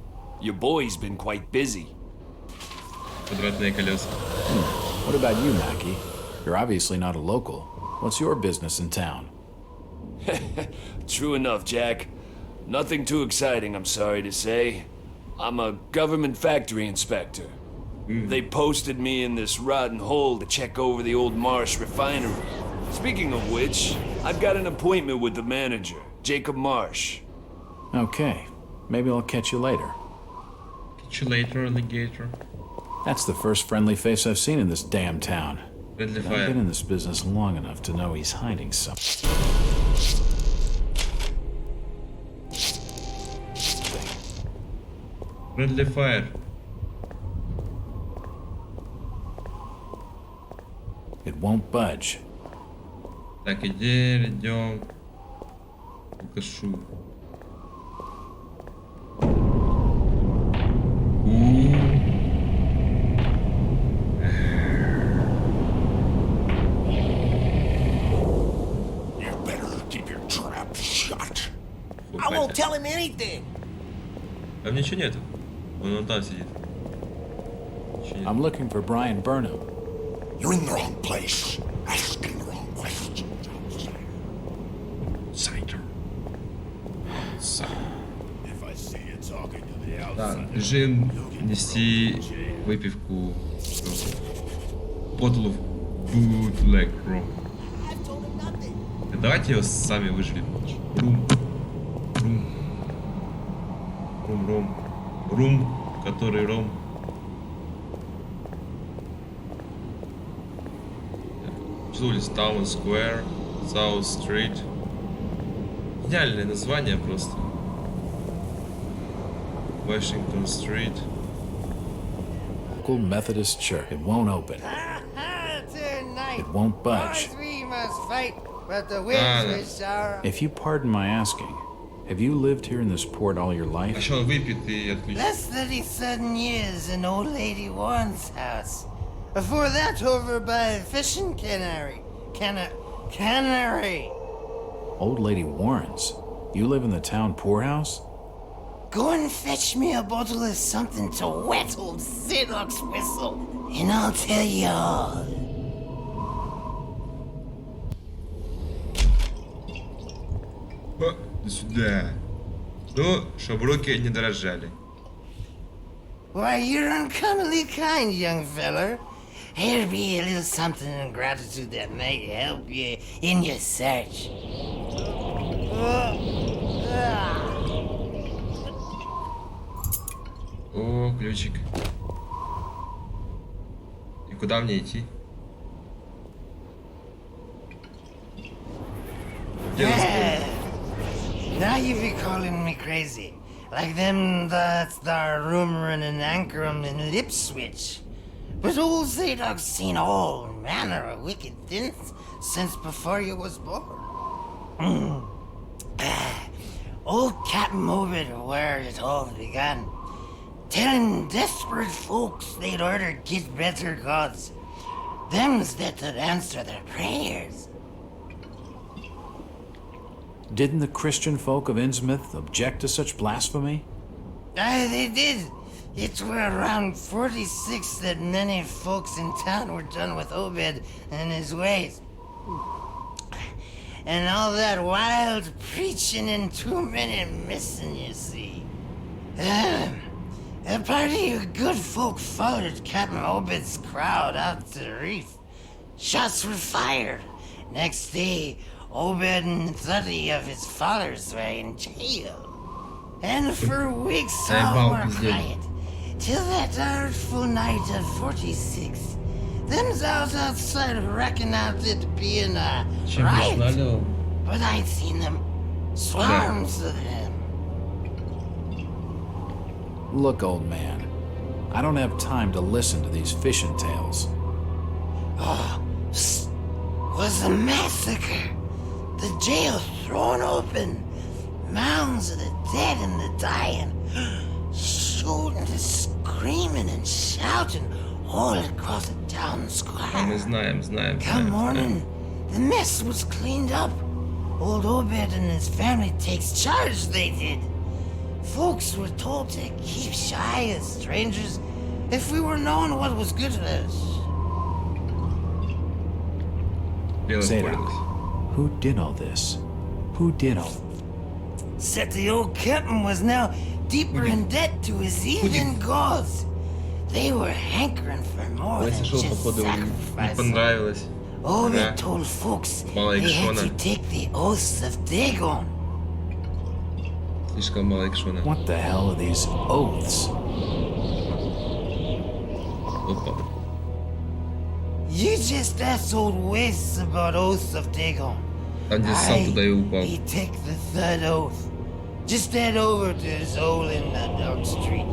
Your boy's been quite busy. Квадратные колеса. What about you, Mackie? You're obviously not a local. What's your business in town? True enough, Jack. Nothing too exciting, I'm sorry to say. I'm a government factory inspector. They posted me in this rotten hole to check over the old Marsh refinery. Speaking of which, I've got an appointment with the manager, Jacob Marsh. Okay. Maybe I'll catch you later. you later, alligator. That's the first friendly face I've seen in this damn town. Friendly I've fire. been in this business long enough to know he's hiding something. Friendly fire. It won't budge. Так, идем. Покажу. You better keep your trap shut. I won't tell him anything. Там ничего нету. Он там сидит. I'm looking for Brian Burnham. You're in the wrong place. Asking the wrong questions. Outsider. If I see you talking to the Да, outside. бежим нести выпивку. Bottle of bootleg rum. Давайте его сами выживем. Рум. Рум. Рум, рум. Рум, который ром. Что улица? Town Square, South Street. Идеальное название просто. Washington Street. Local Methodist Church. It won't open. Tonight, It won't budge. boys, we must fight, but the witches are... If you pardon my asking, have you lived here in this port all your life? Еще он выпьет и отключит. Less 37 years in old lady Warren's house. Before that, over by fishing cannery. Cannery. Old Lady Warren's? You live in the town poorhouse? Go and fetch me a bottle of something to wet old Zedok's whistle, and I'll tell you all. О, до сюда. Ну, чтоб руки не дрожали. Why, you're uncommonly kind, young feller. Here be a little something in gratitude that might help you in your search. О, ключик. И куда мне идти? Где нас будет? Now you be calling me crazy. Like them that's there rumoring in Anchorham and Ipswich. But old Zadok's seen all manner of wicked things since before you was born. Old Captain Obed, where it all began, telling desperate folks they'd order get better gods. Them's that'd answer their prayers. Didn't the Christian folk of Innsmouth object to such blasphemy? Aye, they did. It were around 46 that many folks in town were done with Obed and his ways. And all that wild preaching and too many missing, you see. A party of good folk followed Captain Obed's crowd out to the reef. Shots were fired. Next day, Obed and 30 of his followers were in jail. And for weeks all were quiet. Till that artful night of 46. Them's out outside reckon out it being a riot. But I'd seen them. Swarms of them. Look, old man, I don't have time to listen to these fishing tales. Oh, was a massacre. The jail thrown open. Mounds of the dead and the dying. Shooting and screaming and shouting all across the town square. Мы знаем. Come morning, the mess was cleaned up. Old Obed and his family takes charge, they did. Folks were told to keep shy of strangers if we were knowing what was good for us. Zadok, who did all this? Who did all? Said the old captain was now deeper in debt to his heathen gods. They were hankering for more than just sacrifice. Понравилось. Obed told folks they had to take the oaths of Dagon. Слишком мало экшона. What the hell are these oaths? Опа. You just asshole wastes about oaths of Dagon. Там где ссал, туда и упал. He took the third oath. Just head over to his hole in that dark street.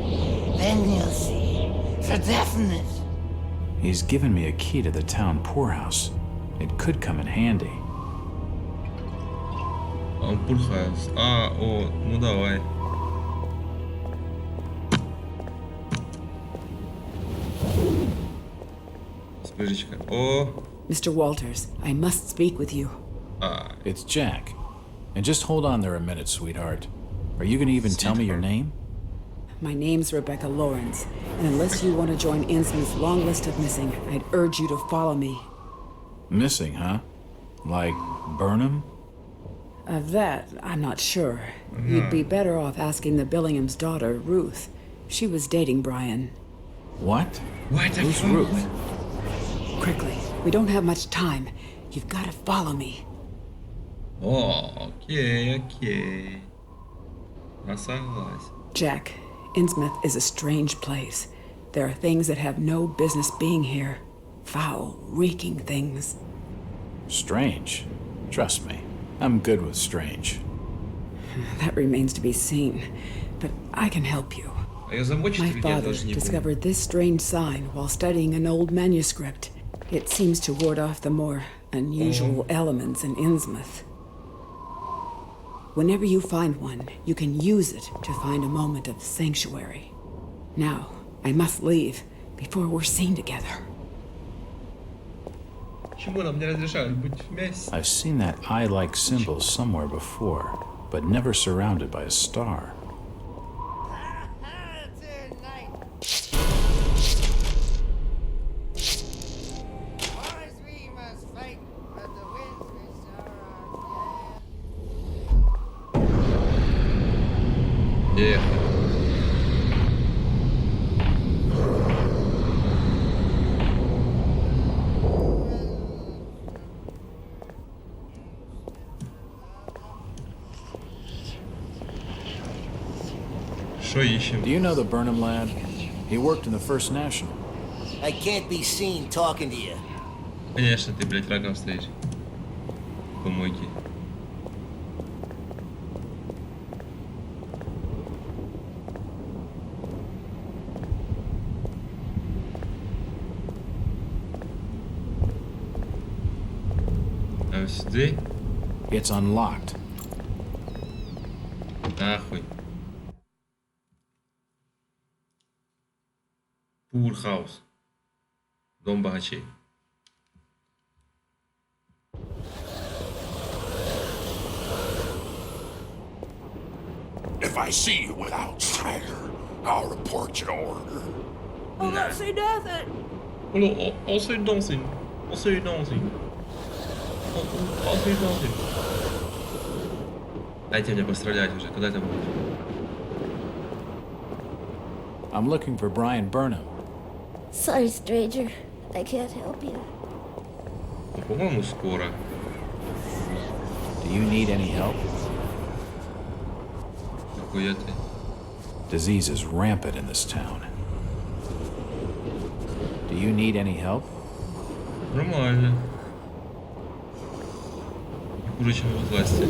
Then you'll see. For definite. He's given me a key to the town poorhouse. It could come in handy. Poorhouse. Ну давай. Спыжечка. Mr. Walters, I must speak with you. It's Jack. And just hold on there a minute, sweetheart. Are you gonna even tell me your name? My name's Rebecca Lawrence, and unless you want to join Innsmouth's long list of missing, I'd urge you to follow me. Missing, huh? Like Burnham? Of that, I'm not sure. You'd be better off asking the Billingham's daughter, Ruth. She was dating Brian. What? Who's Ruth? Quickly, we don't have much time. You've got to follow me. Окей. Я согласен. Jack, Innsmouth is a strange place. There are things that have no business being here. Foul, reeking things. Strange. Trust me, I'm good with strange. That remains to be seen, but I can help you. My father discovered this strange sign while studying an old manuscript. It seems to ward off the more unusual elements in Innsmouth. Whenever you find one, you can use it to find a moment of sanctuary. Now, I must leave before we're seen together. I've seen that eye-like symbol somewhere before, but never surrounded by a star. Yeah. Что ищем? Do you know the Burnham lad? He worked in the First National. I can't be seen talking to you. Конечно, ты, блядь, раком стоишь. Помойки. Дверь? It's unlocked. Нахуй. Poorhouse. Дом богачей. If I see you with outsider, I'll report your order. Oh, don't say nothing. Hello, I'll say nothing. I'll say nothing. I'll say nothing. Дайте мне пострелять уже. Куда ты будешь? I'm looking for Brian Burnham. Sorry, stranger. I can't help you. По-моему, скоро. Do you need any help? Нахуя ты? Disease is rampant in this town. Do you need any help? Нормально. Не хуже, чем во власти.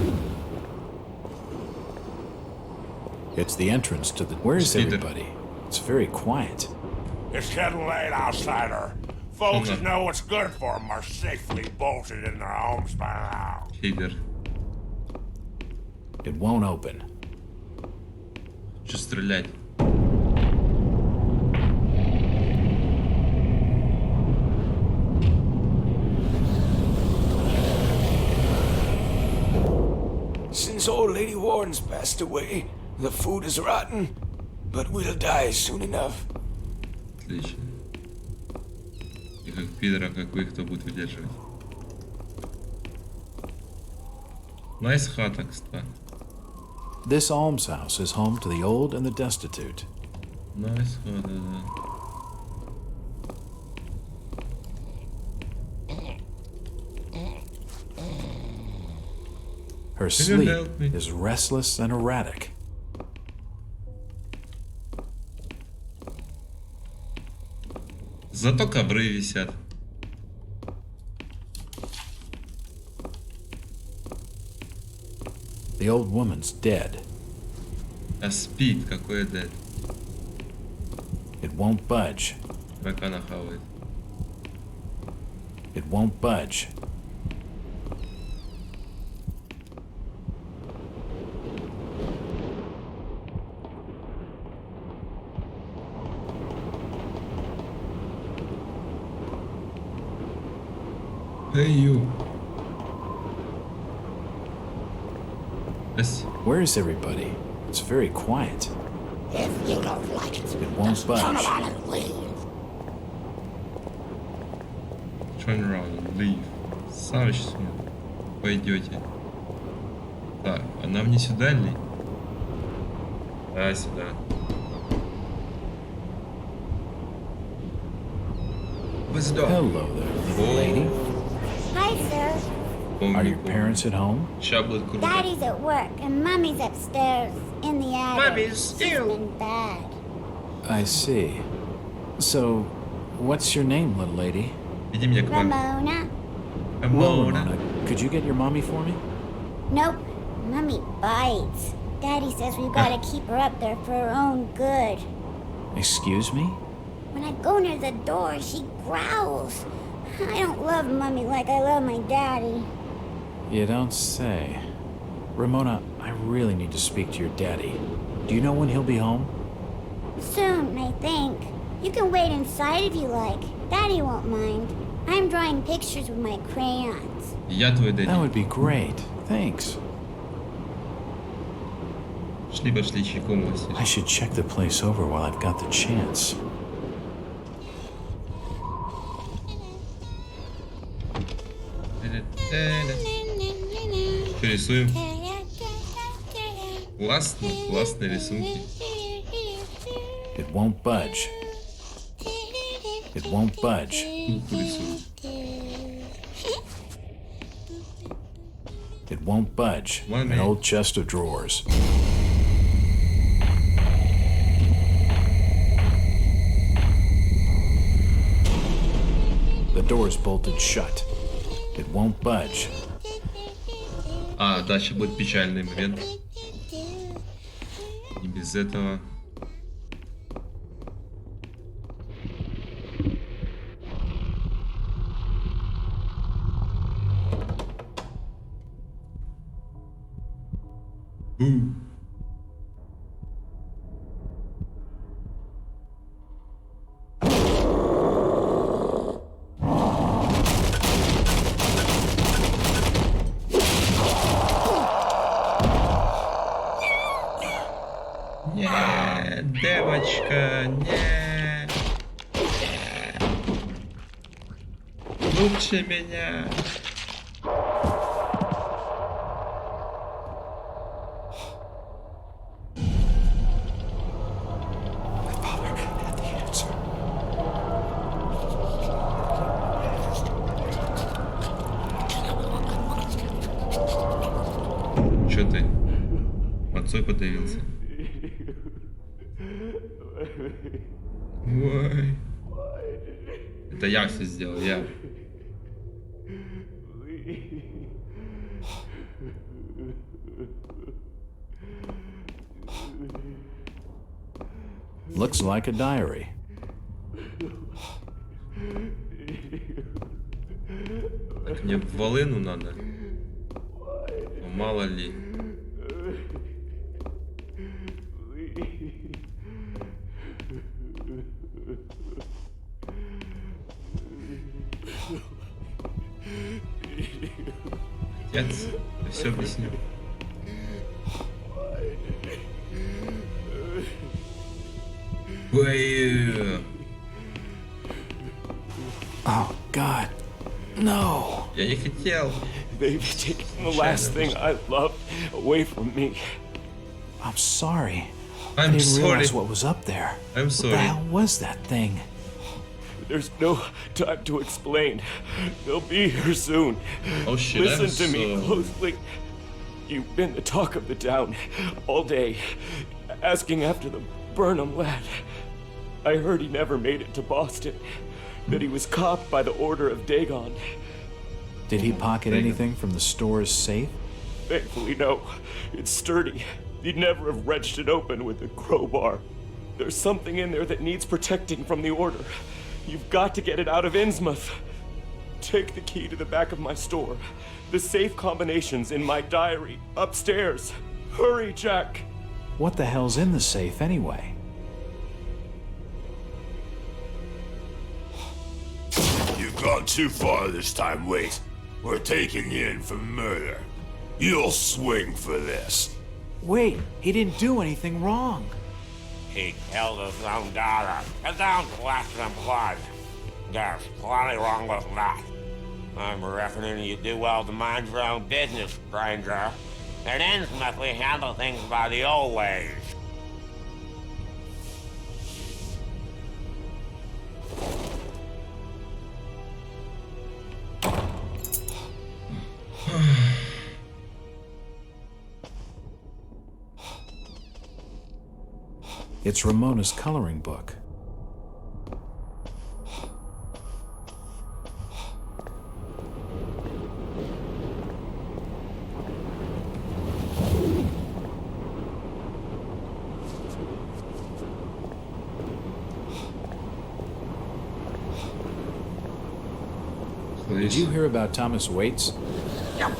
It's the entrance to the... Where's everybody? It's very quiet. It's getting late, outsider. Folks that know what's good for them are safely bolted in their homes by now. Фидер. It won't open. Что стрелять? Since old Lady Warren's passed away, the food is rotten, but we'll die soon enough. Отлично. И как пидора, как вы, кто будет выдерживать? Найс хата, кстати. This almshouse is home to the old and the destitute. Найс хата, да. Her sleep is restless and erratic. Зато ковры висят. The old woman's dead. А спит, какой dead. It won't budge. Таракана хавает. It won't budge. Hey you. Where is everybody? It's very quiet. If you don't like it, It won't turn budge. around and leave. Turn around and leave. Сами сейчас пойдете. Так, а нам не сюда ли? Да, сюда. Hello there, little lady. Hi, sir. Are your parents at home? Daddy's at work and Mommy's upstairs in the attic. Mommy's She's been bad. I see. So, what's your name, little lady? Иди мне к маме. Ramona? Well, Ramona, could you get your mommy for me? Nope. Mommy bites. Daddy says we've got to keep her up there for her own good. Excuse me? When I go near the door, she growls. I don't love Mommy like I love my daddy. You don't say. Ramona, I really need to speak to your daddy. Do you know when he'll be home? Soon, I think. You can wait inside if you like. Daddy won't mind. I'm drawing pictures with my crayons. Я твой дядя. That would be great. Thanks. Пошли чайком угостишь. I should check the place over while I've got the chance. Что рисуем? Классные рисунки. It won't budge. It won't budge. It won't budge. An old chest of drawers. The door is bolted shut. It won't budge. А, дальше будет печальный момент. Не без этого. Бу. Нет, девочка, нет. Лучше меня. Чё ты? Отцой подавился. Ой. Это я все сделал, я. Looks like a diary. Так мне волыну надо. Ну, мало ли. Отец, я все объясню. Ой. Oh, God. No. Я не хотел. They've taken the last thing I love away from me. I'm sorry. I I'm didn't sorry. realize what was up there. I'm What sorry. the hell was that thing? There's no time to explain. They'll be here soon. Oh shit, Listen I'm to me so- closely. You've been the talk of the town all day, asking after the Burnham lad. I heard he never made it to Boston. that he was copped by the Order of Dagon. Did he pocket anything from the store's safe? Thankfully, no. It's sturdy. He'd never have wrenched it open with a crowbar. There's something in there that needs protecting from the Order. You've got to get it out of Innsmouth. Take the key to the back of my store. The safe combination's in my diary, upstairs. Hurry, Jack! What the hell's in the safe anyway? You've gone too far this time, Wait. We're taking you in for murder. You'll swing for this. Wait, he didn't do anything wrong. He killed his own daughter. His own flesh and blood. There's plenty wrong with that. I'm reckoning you do well to mind your own business, stranger. At Innsmouth, we handle things by the old ways. It's Ramona's coloring book. Did you hear about Thomas Waits? Yep.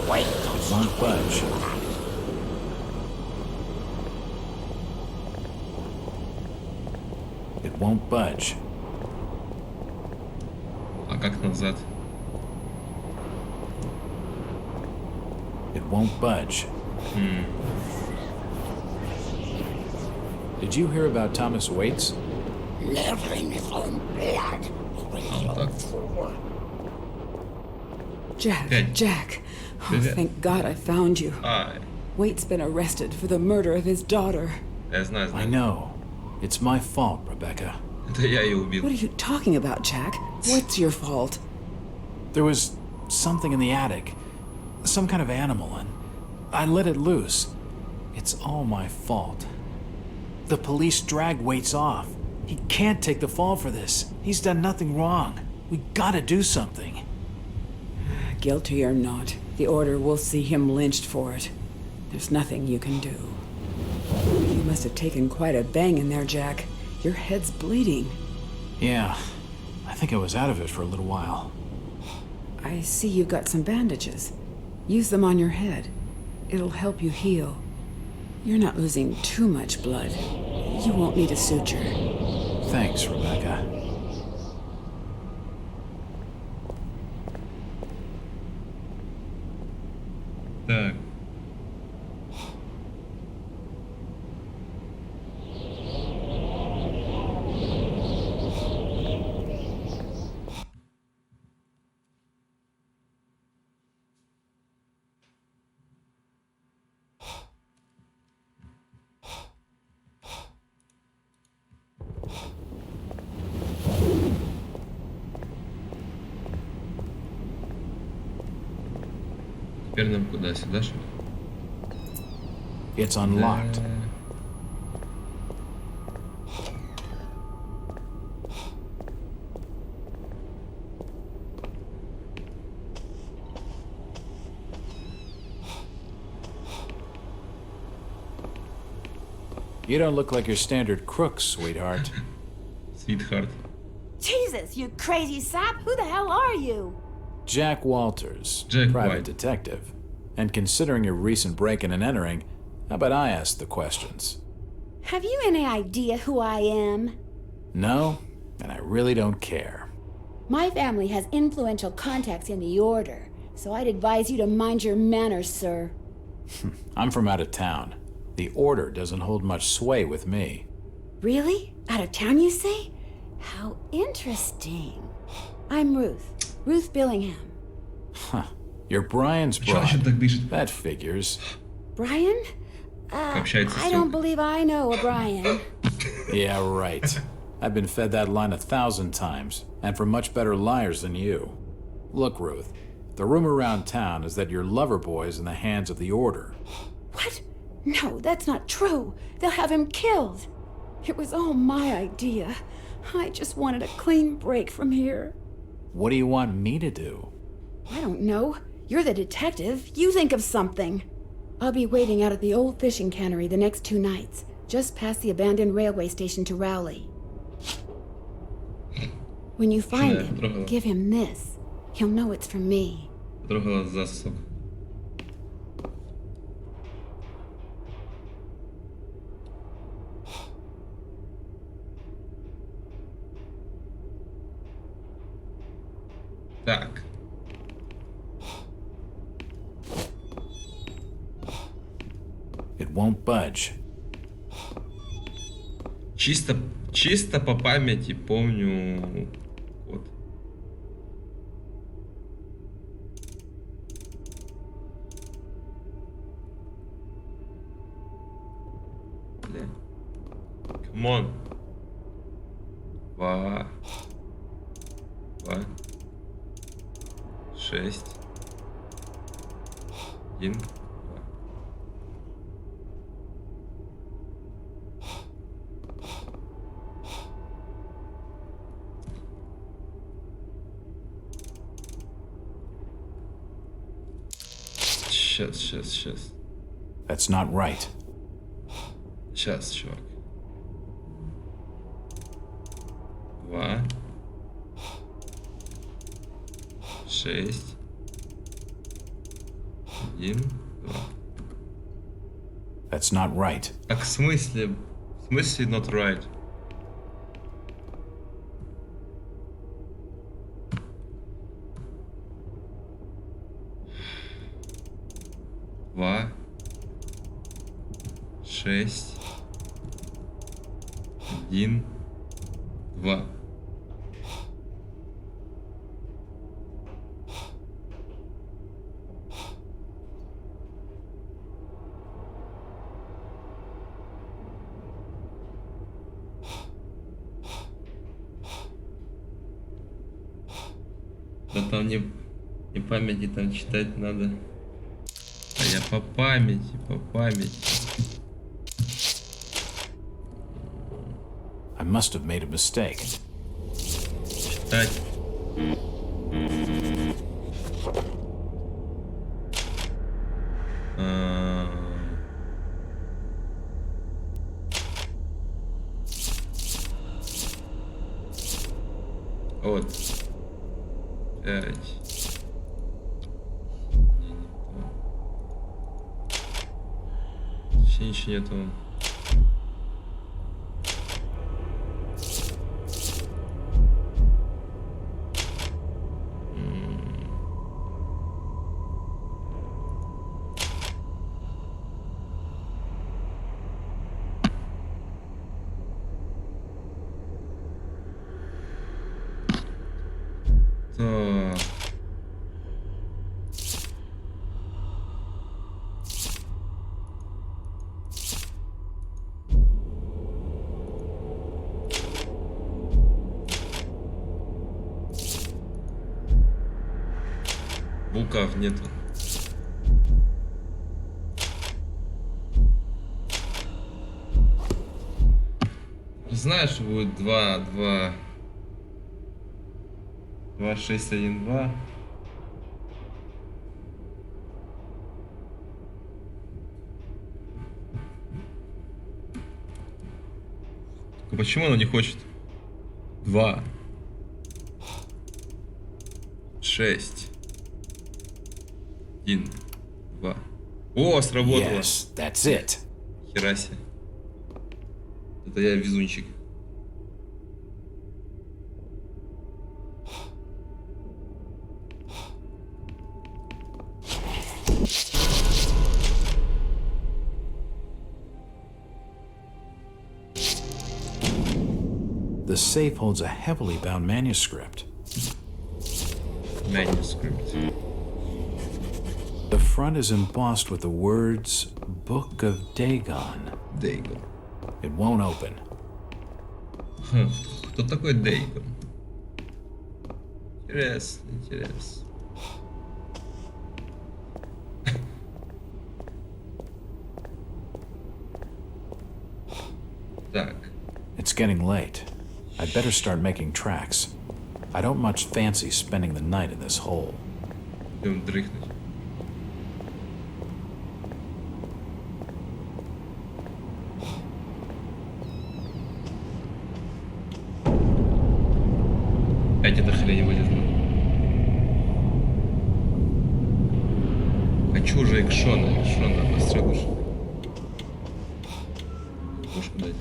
Wait. Won't budge. It won't budge. А как назад? It won't budge. Did you hear about Thomas Waits? Living his own blood. Jack. Oh, thank God I found you. Waite's been arrested for the murder of his daughter. I know. It's my fault, Rebecca. What are you talking about, Jack? What's your fault? There was something in the attic. Some kind of animal, and I let it loose. It's all my fault. The police dragged Waits off. He can't take the fall for this. He's done nothing wrong. We gotta do something. Guilty or not, the Order will see him lynched for it. There's nothing you can do. You must have taken quite a bang in there, Jack. Your head's bleeding. Yeah, I think I was out of it for a little while. I see you've got some bandages. Use them on your head. It'll help you heal. You're not losing too much blood. You won't need a suture. Thanks, Rebecca. Так. Теперь нам куда? Сюда, что ли? It's unlocked. You don't look like your standard crook, sweetheart. Sweetheart. Jesus, you crazy sap! Who the hell are you? Jack Walters, Jack private White. detective. And considering your recent break-in and entering, how about I ask the questions? Have you any idea who I am? No, and I really don't care. My family has influential contacts in the Order, so I'd advise you to mind your manners, sir. I'm from out of town. The Order doesn't hold much sway with me. Really? Out of town, you say? How interesting. I'm Ruth. Ruth Billingham. Huh. You're Brian's bride. That figures. Brian? I don't believe I know a Brian. Yeah, right. I've been fed that line 1,000 times, and from much better liars than you. Look, Ruth, the rumor around town is that your lover boy's in the hands of the Order. What? No, that's not true. They'll have him killed. It was all my idea. I just wanted a clean break from here. What do you want me to do? I don't know. You're the detective. You think of something. I'll be waiting out at the old fishing cannery the next 2 nights, just past the abandoned railway station to Rowley. When you find him, give him this. He'll know it's from me. Потрогала засосок. Так. It won't budge. Чисто по памяти помню код. Бля. Come on. 2. 6. 1. Сейчас. That's not right. Сейчас, чувак. 2. 6. 1. 2. That's not right. А в смысле not right? Два. 6. 1. 2. Да там не памяти там читать надо. А я по памяти. I must have made a mistake. Читать. Вот. 5. Вообще ничего нету. Так. Букв нету. Знаешь, будет 2, 6, 1, 2. Только почему она не хочет? 2. 6. 1, 2. О, сработало. Yes, that's it. Хера себе. Это я везунчик. The safe holds a heavily bound manuscript. The front is embossed with the words Book of Dagon. Dagon. It won't open. Кто такой Dagon? Интересно. Так. It's getting late. I'd better start making tracks. I don't much fancy spending the night in this hole. Идем дрыхнуть. Опять эта хрень вылезла. Хочу же экшона, пострелишь. Пушку дать.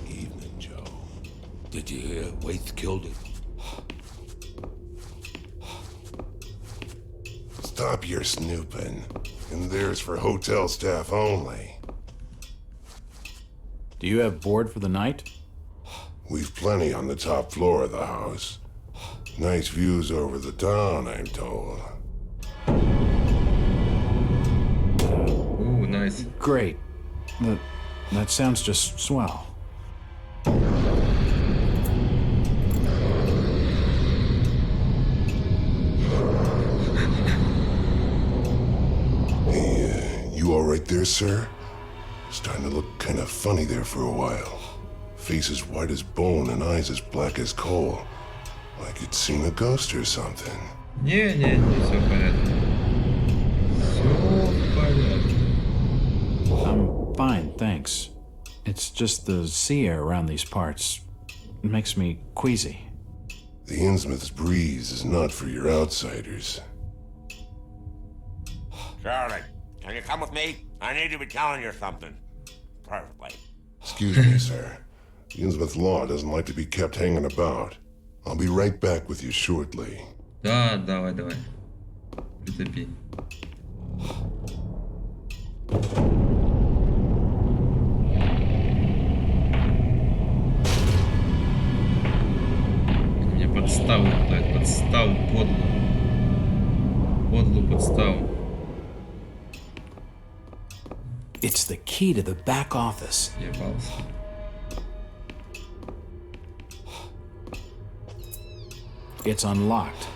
Did you hear? Waite killed it. Stop your snooping. And there's for hotel staff only. Do you have board for the night? We've plenty on the top floor of the house. Nice views over the town, I'm told. Ooh, nice. Great. That sounds just swell. Hey, you all right there, sir? Starting to look kind of funny there for a while. Face as white as bone and eyes as black as coal. Like you'd seen a ghost or something. Не, все в порядке. Все в порядке. I'm fine, thanks. It's just the sea air around these parts. It makes me queasy. The Innsmouth's breeze is not for your outsiders. Charlie, can you come with me? I need to be telling you something. Perfectly. Excuse me, sir. The Innsmouth law doesn't like to be kept hanging about. I'll be right back with you shortly. Да, давай. Притопи. Мне подставу дать, подставу подлую. Подлую подставу. It's the key to the back office. Ебался. It's unlocked.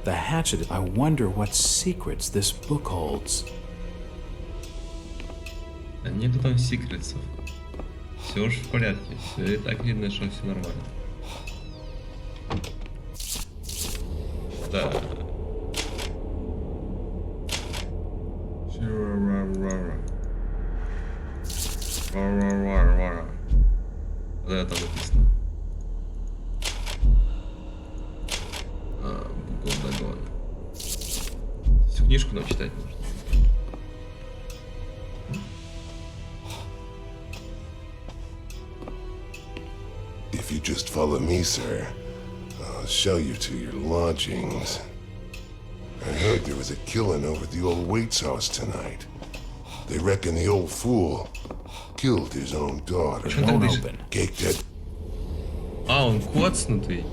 The hatchet, I wonder what secrets this book holds. Да нету там секретов. Все уж в порядке. Все и так видно, что все нормально. Да. Вот это там написано. Буквально догон. Всю книжку нам читать нужно. If you just follow me, sir, I'll show you to your lodgings. I heard there was a killing over at the old Waite's house tonight. They reckon the old fool killed his own daughter. Won't open. Caked it. А, он коцнутый.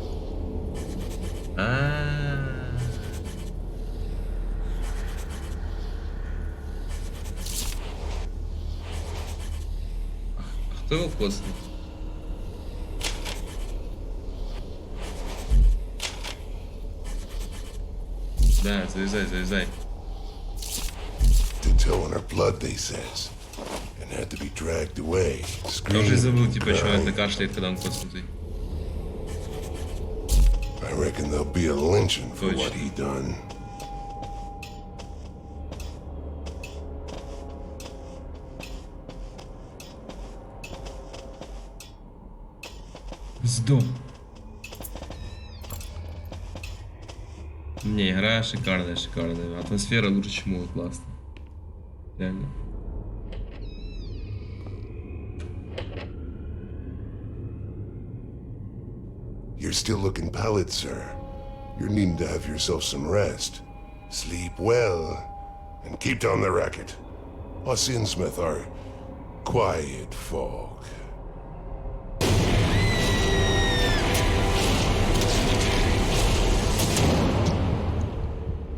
Кто его коцнул? Да, завязай. To toe in her blood, they says, and had to be dragged away. Я уже забыл, типа, что это кашляет, когда он коцнутый. I reckon there'll be a lynching for what he done. Сдох. Не, игра шикарная. Атмосфера лучше, чем у классно. Реально. You're still looking pallid, sir. You're needing to have yourself some rest. Sleep well, and keep down the racket. Us Innsmouth are quiet folk.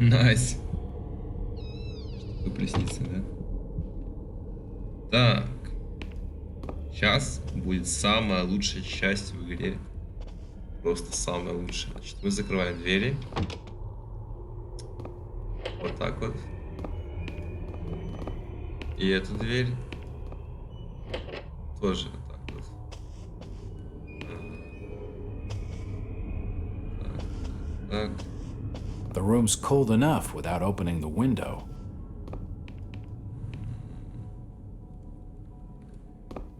Найс. Что приснится, да? Так. Сейчас будет самая лучшая часть в игре. Просто самая лучшая. Значит, мы закрываем двери. Вот так вот. И эту дверь тоже вот так вот. Так. The room's cold enough without opening the window.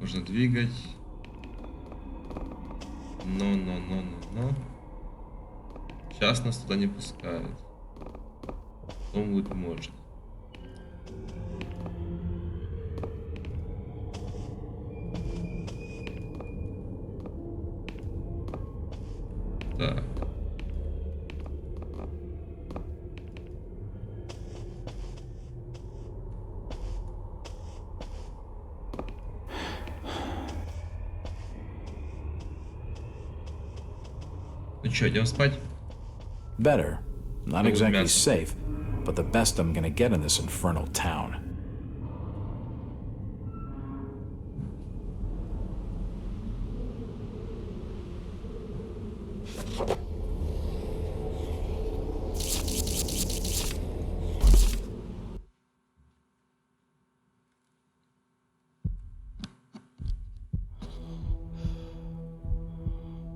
Можно двигать. Но. Сейчас нас туда не пускают. Потом будет можно. Так. Ну что, идем спать? Better. Not exactly safe, but the best I'm gonna get in this infernal town.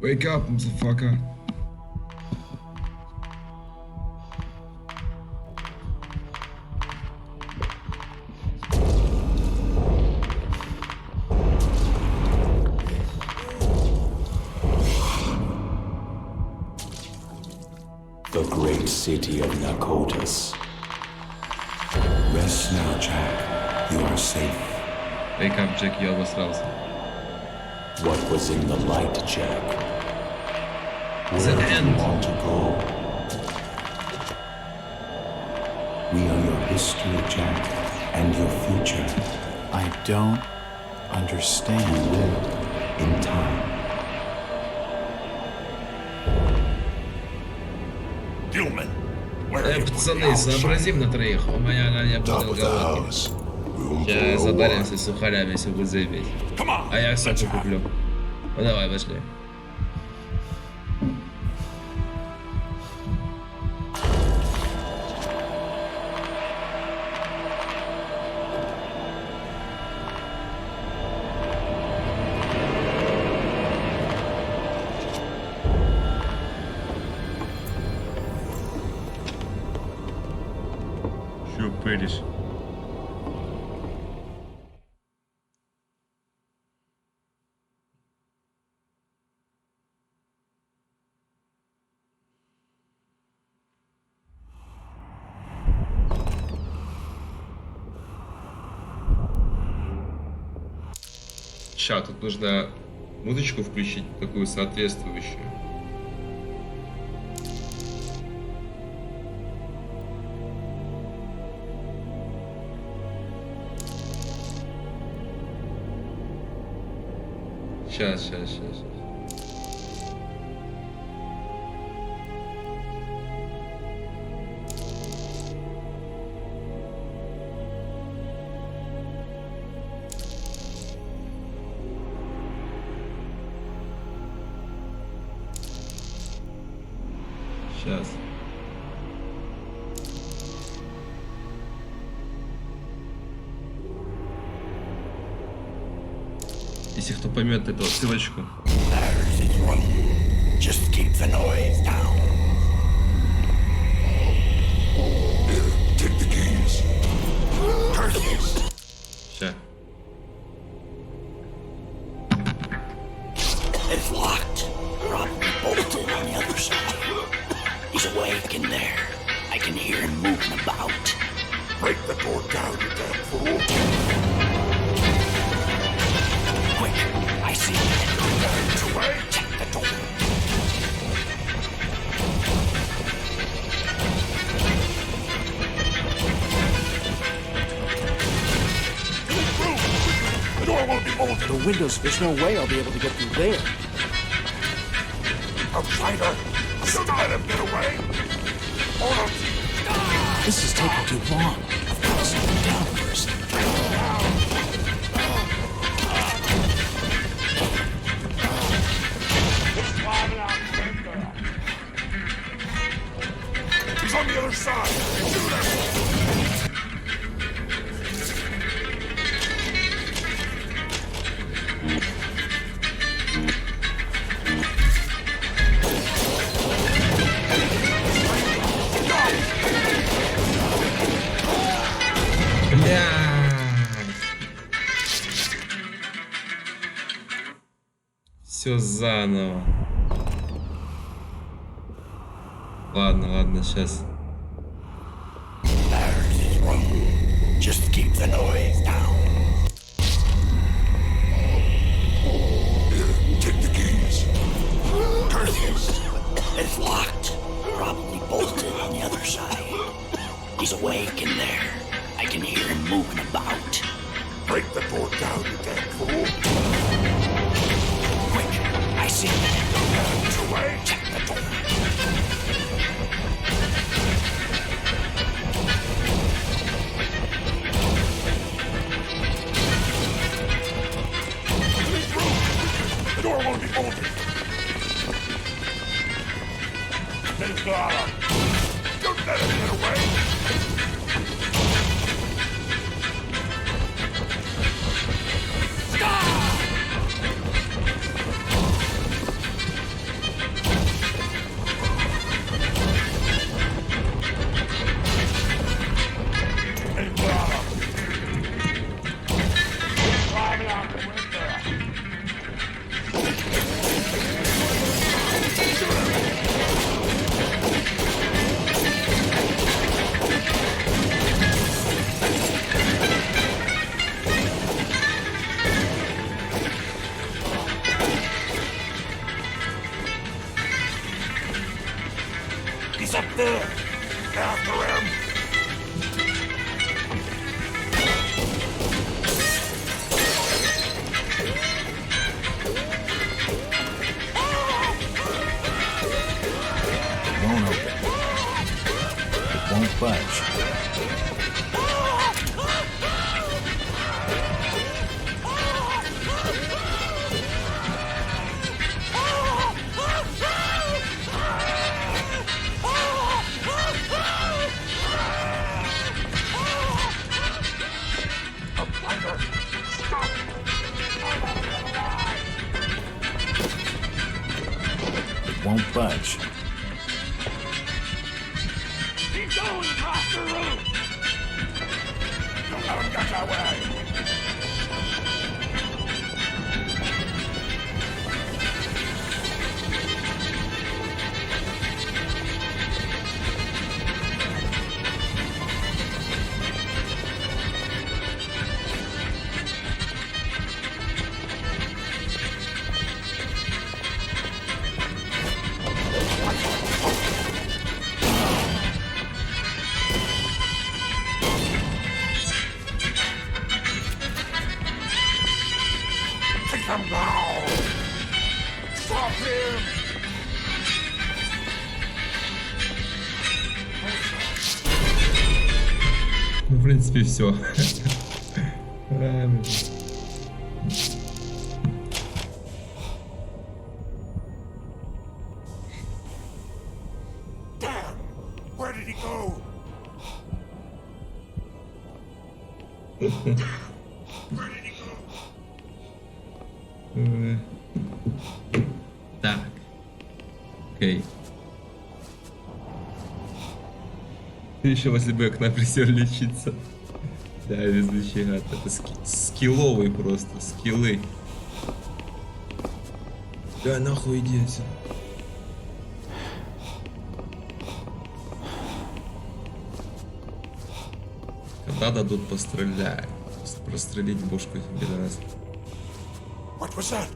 Wake up, motherfucker. The great city of Nakotas. Rest now, Jack. You are safe. Wake up, Jack, я обосрался. What was in the light, Jack? The Where do end. you want to go? We are your history, Jack, and your future. I don't understand. You will, in time. Gilman, where are you? Пацаны, сообразим на троих. У меня на не было головки. Сейчас задаримся сухарями, все будет заебись. А я соку куплю. Ну давай, пошли. Чё пылишь? Ща, тут нужно музычку включить, такую соответствующую. Сейчас. Сейчас. Если кто поймет эту ссылочку. There's his room. Just keep the noise down. Here, take the keys. Turkeys. Ща. It's locked. Probably bolted on the other side. He's awake in there. I can hear him moving about. Break the door down, you damn fool. Quick, I see him. Away. Check the door. The door won't be bolted. The windows, there's no way I'll be able to get through there. Outsider! Don't let him get away! Hold him! This is taking too long. I've got to slow it down first. He's on the other side! Shoot him! Все заново. Ладно, сейчас. Just keep the noise down. Take the keys. Curtis, it's locked. Probably bolted on the other side. He's awake in there. I can hear him moving about. Break the door down, you damn fool. Quick, I see him. Hands away. Check the door. The door won't be bolted. They've got him. Don't let him get away. They've got him. Climbing out the window. He's up there. After him. It won't open. It won't budge. It won't budge. Keep going across the room. Don't let him get our way. Take him down. Stop him. Ну, в принципе, все. Damn. Where did he go? Where did he go? Так. Окей. Еще возле Бэкна присел лечиться. Да, без лечения. Это скилловый просто. Скиллы. Да, нахуй иди отсюда. Когда дадут пострелять. Прострелить бошку себе раз. What was that?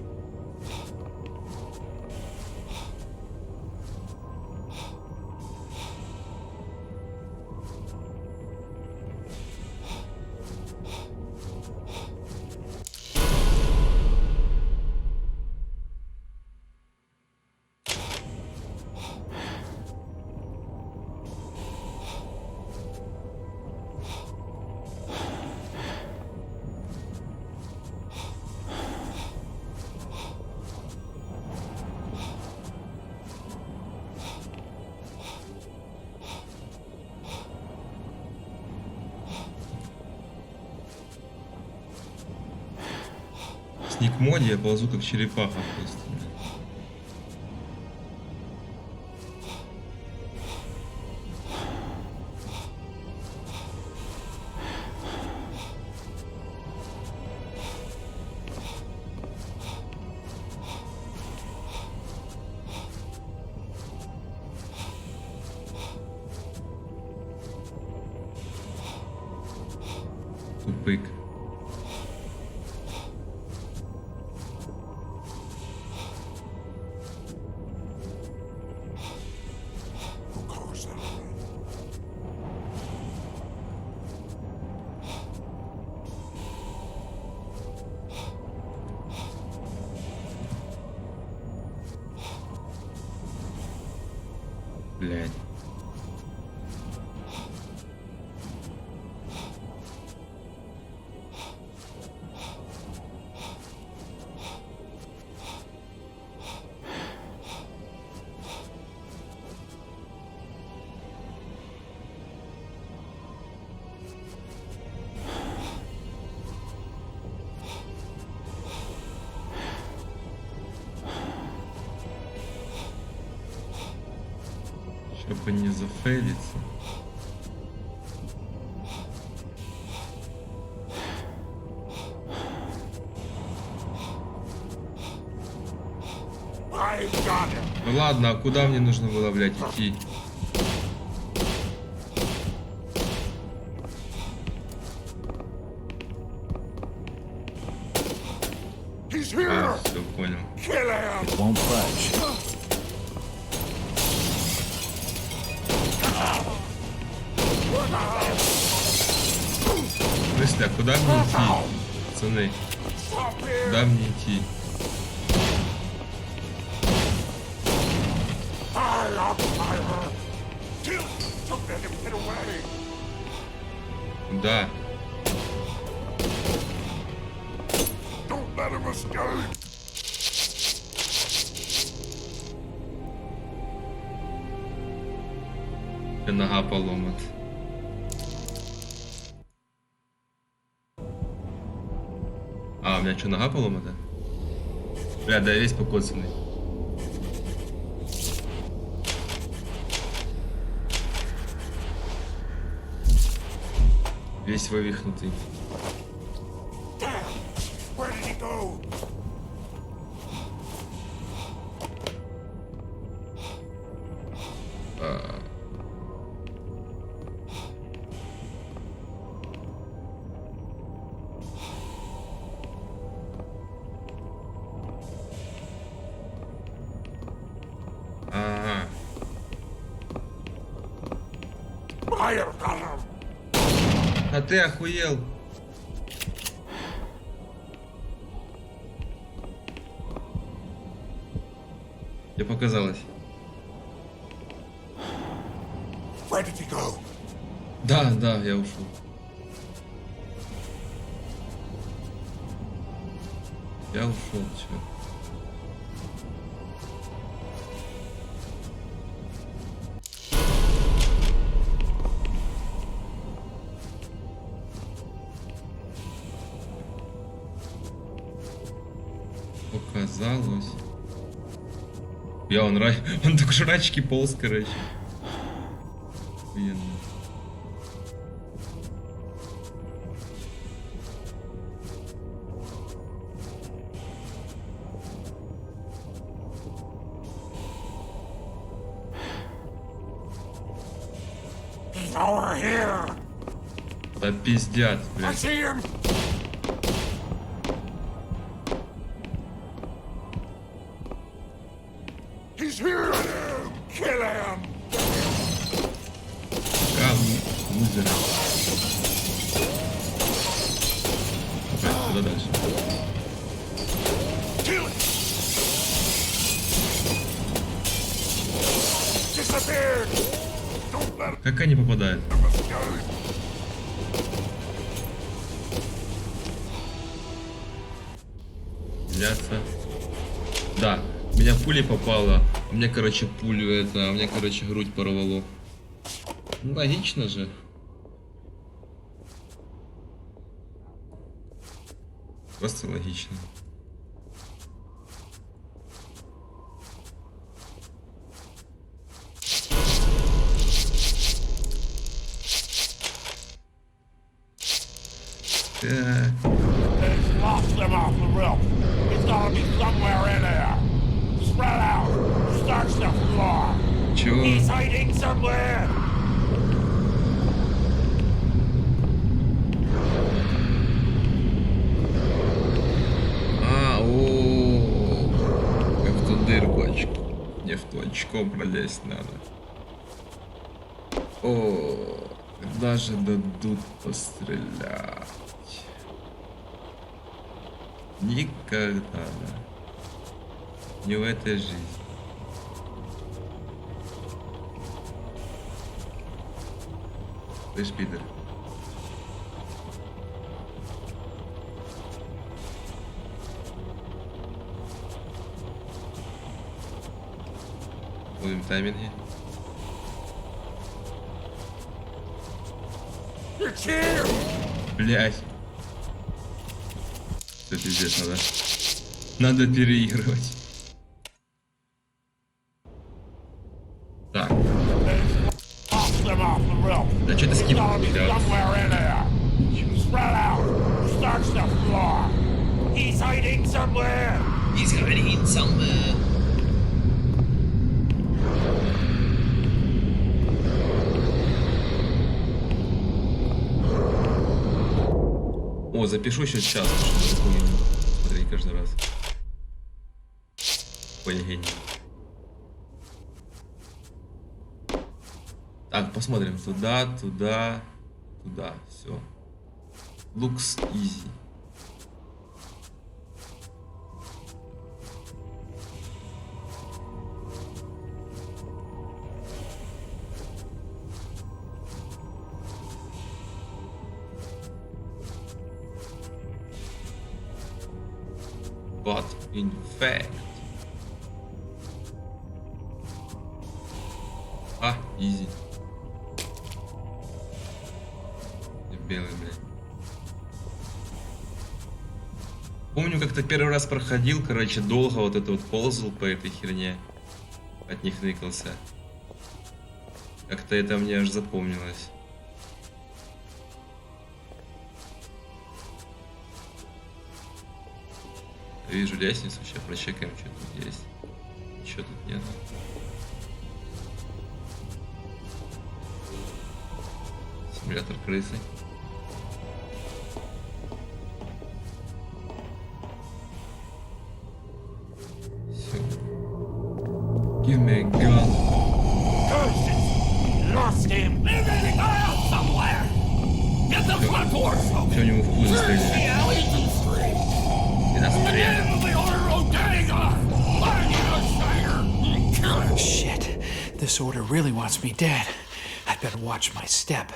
В сник-моде я ползу как черепаха просто. quick. Блядь. Чтобы не зафейлиться. Ну ладно, а куда мне нужно было, блядь, идти? А, все, понял. It won't budge. В смысле, а куда мне идти, пацаны? Куда мне идти? Куда? Нога поломат. А, у меня что, нога поломата? Бля, да я весь покоцанный. Весь вывихнутый. А ты охуел? Мне показалось. Да, да, я ушел. Я ушел, чё? Показалось. Я он так жрачки полз, короче. Охуенно. Да пиздят, блядь. Куда дальше? Как они попадают? Взяться. Да, меня пулей попало. А мне, короче, пулю это. А мне, короче, грудь порвало. Ну, логично же. Просто логично. It's lost them off the roof. It's gotta be somewhere in there. Spread out. Search the floor. Чего? He's hiding somewhere. Толчком пролезть надо. О, даже дадут пострелять. Никогда. Не в этой жизни. Ты спидер. Будем тайминги. Блять. Все пиздец надо. Надо переигрывать. Так. Да что ты скипнул? He's hiding somewhere. He's hiding somewhere. О, запишу еще час, чтобы смотреть каждый раз. Ой, гений. Так, посмотрим. Туда, туда, туда. Все. Looks easy. But in fact, easy. Белый, блядь. Помню, как-то первый раз проходил, короче, долго вот это вот ползал по этой херне. От них ныкался. Как-то это мне аж запомнилось. Вижу лестницу, сейчас прочекаем, что тут есть. Ничего тут нет. Симулятор крысы. Все. Give me a gun. Lost him. Somewhere. Get the front doors open. Все у него в пузо стреляет. И нас стреляет. Shit. This order really wants me dead. I'd better watch my step.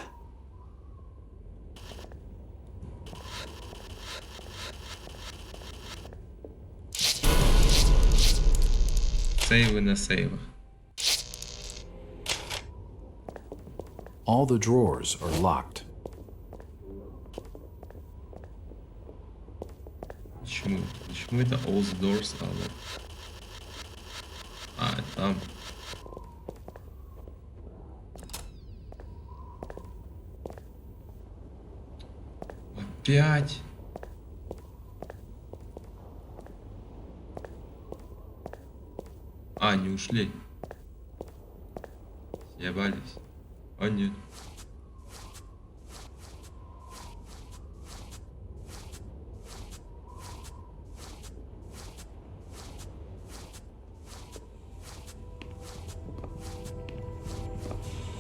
Сейвы на сейвах. All the drawers are locked. Почему? Почему это all the doors are locked? А, там. Опять. А, не ушли. Съебались. А, нет.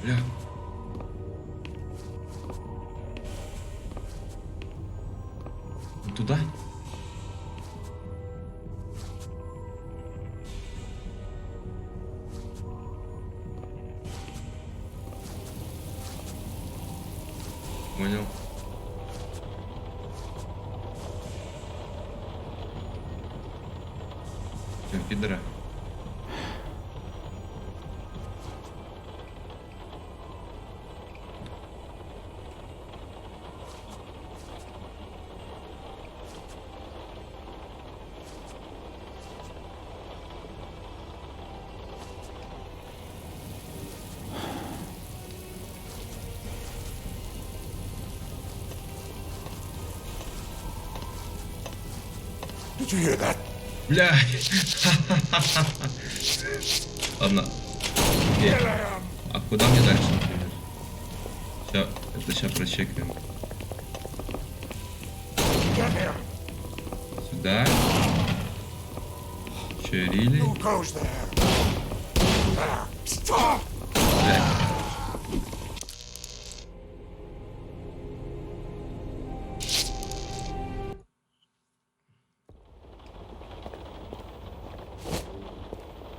Бля. Туда? Понял. Пидора. Did you hear that? Бля. Ладно. Окей. А куда мне дальше, например? Сейчас, это сейчас прочекаем. Сюда. Че, рили? there! Stop!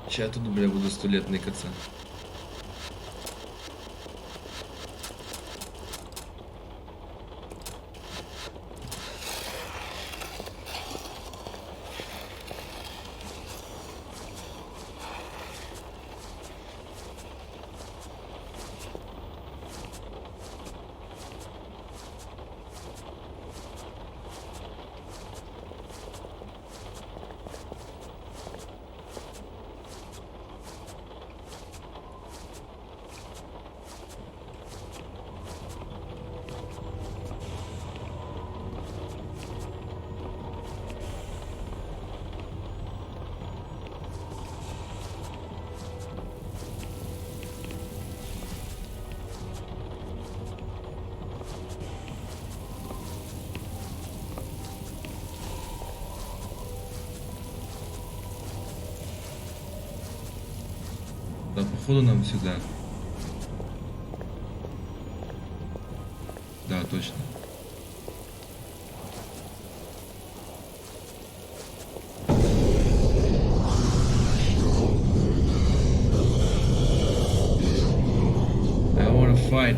Сейчас тут, бля, буду 100 лет ныкаться. Да, походу нам сюда. Да, точно. I wanna fight.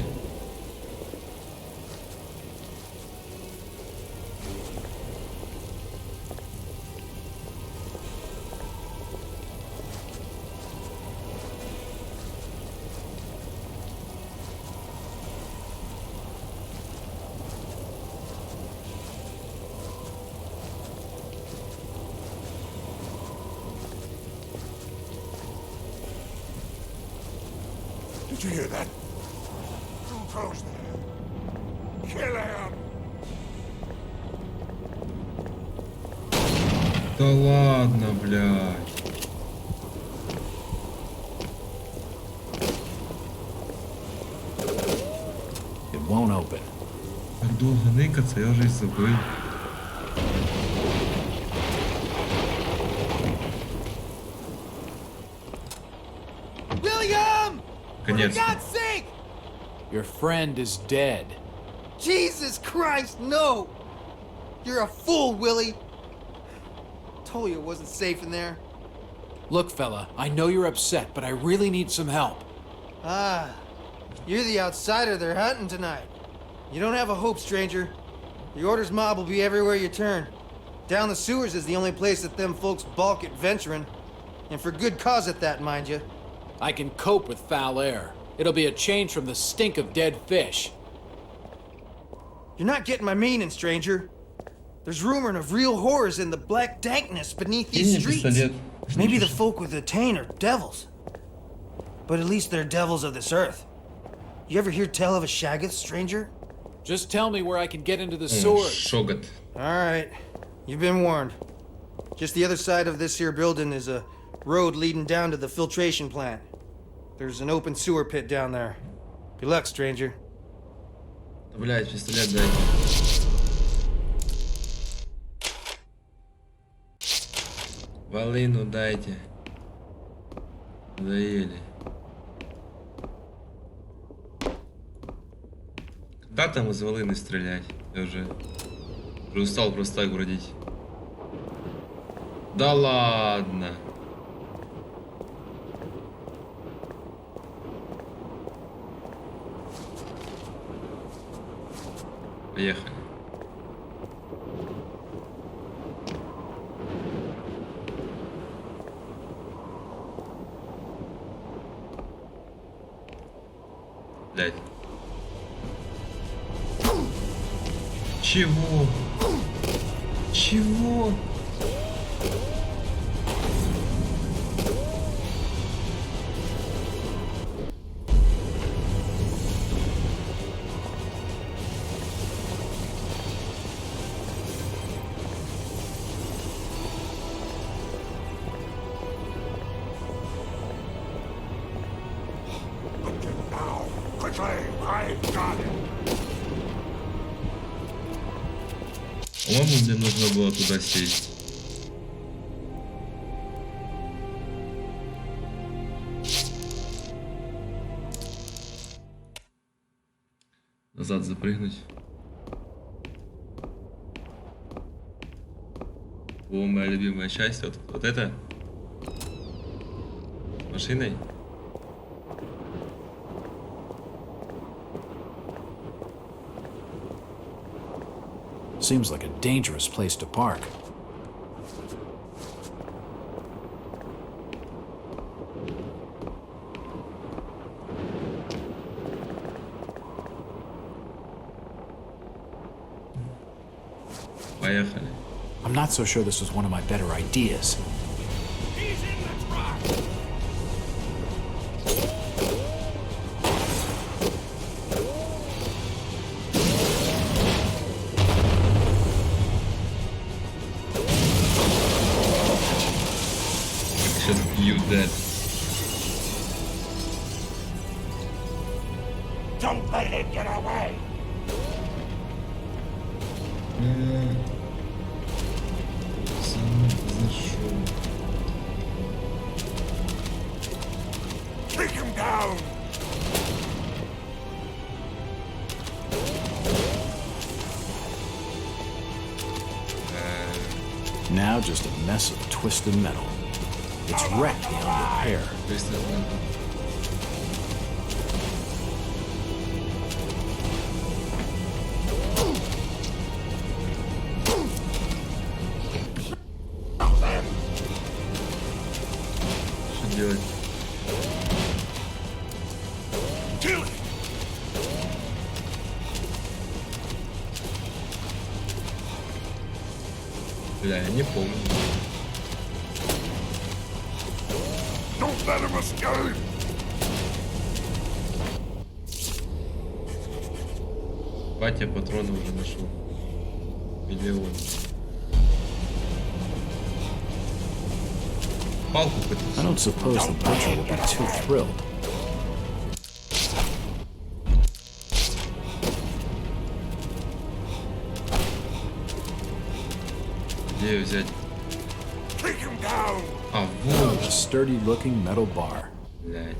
Did you hear that? Who goes there? Kill him! Да ладно, блядь. It won't open. Так долго ныкаться, я уже и забыл. William! Конец. For God's sake! Your friend is dead. Jesus Christ, no! You're a fool, Willie! Told you it wasn't safe in there. Look, fella, I know you're upset, but I really need some help. Ah, you're the outsider they're hunting tonight. You don't have a hope, stranger. The Order's mob will be everywhere you turn. Down the sewers is the only place that them folks balk at venturing. And for good cause at that, mind you. I can cope with foul air. It'll be a change from the stink of dead fish. You're not getting my meaning, stranger. There's rumoring of real horrors in the black dankness beneath these streets. Maybe the folk with the Tain are devils. But at least they're devils of this earth. You ever hear tell of a Shaggoth, stranger? Just tell me where I can get into the sewers. Shoggoth. Alright, you've been warned. Just the other side of this here building is a road leading down to the filtration plant. There's an open sewer pit down there. Good luck, stranger. Блядь, пистолет дай. Волыну дайте. Надоели. Когда там из волыны стрелять? Я уже устал просто так бродить. Да ладно. Поехали. Блядь. Чего? Чего? По-моему, мне нужно было туда сесть. Назад запрыгнуть. О, моя любимая часть. Вот это. С машиной. Seems like a dangerous place to park. Поехали. I'm not so sure this was one of my better ideas. Сейчас бьют, да. Don't let him get away! Take him down! Now just a mess of twisted metal. It's wrecked beyond repair. Что делать? Бля, я не помню. Don't let him escape! Батя патроны уже нашел. Миллион. Палку I don't suppose the butcher will be too thrilled. Где ее взять? Take him down! А, вот. A sturdy-looking metal bar. Блядь.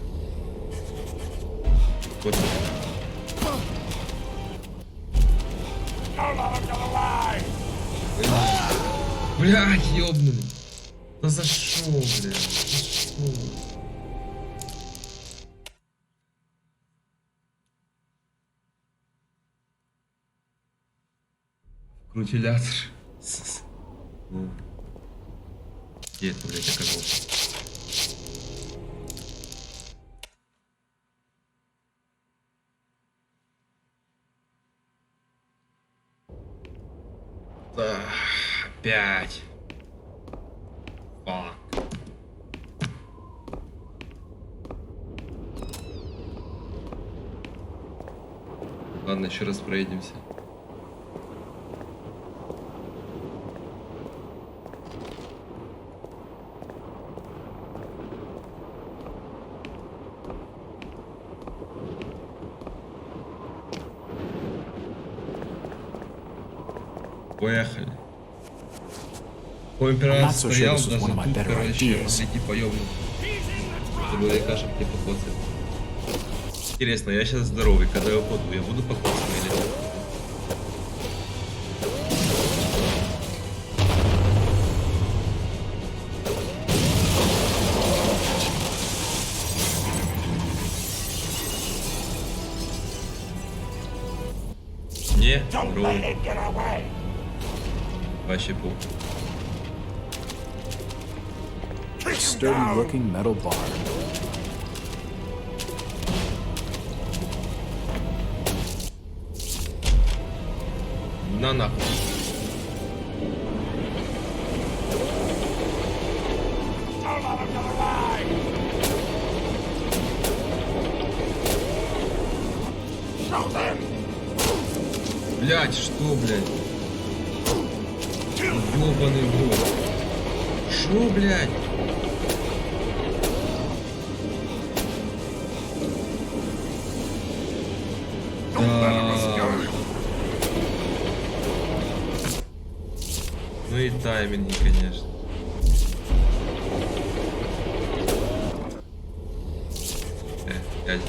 Вот это. Don't let him get away! Блядь, ёбнули. Да за шо, блядь? За шо? Вентилятор. Ну. Где это, блядь, оказался? Да, опять. Фак. Ладно, еще раз проедемся. Поехали. По императору стоял, даже тут, короче, эти поёбнут. Это было каша мне покоцать. Интересно, я сейчас здоровый, когда я упаду, я буду покоцать или нет? Не, здоровый. Вообще похуй. Sturdy-looking metal bar. На нахуй. Блять, что, блядь? Ёбаный в рот. Шо, блядь? Да. Ну и тайминги, конечно. Дядя.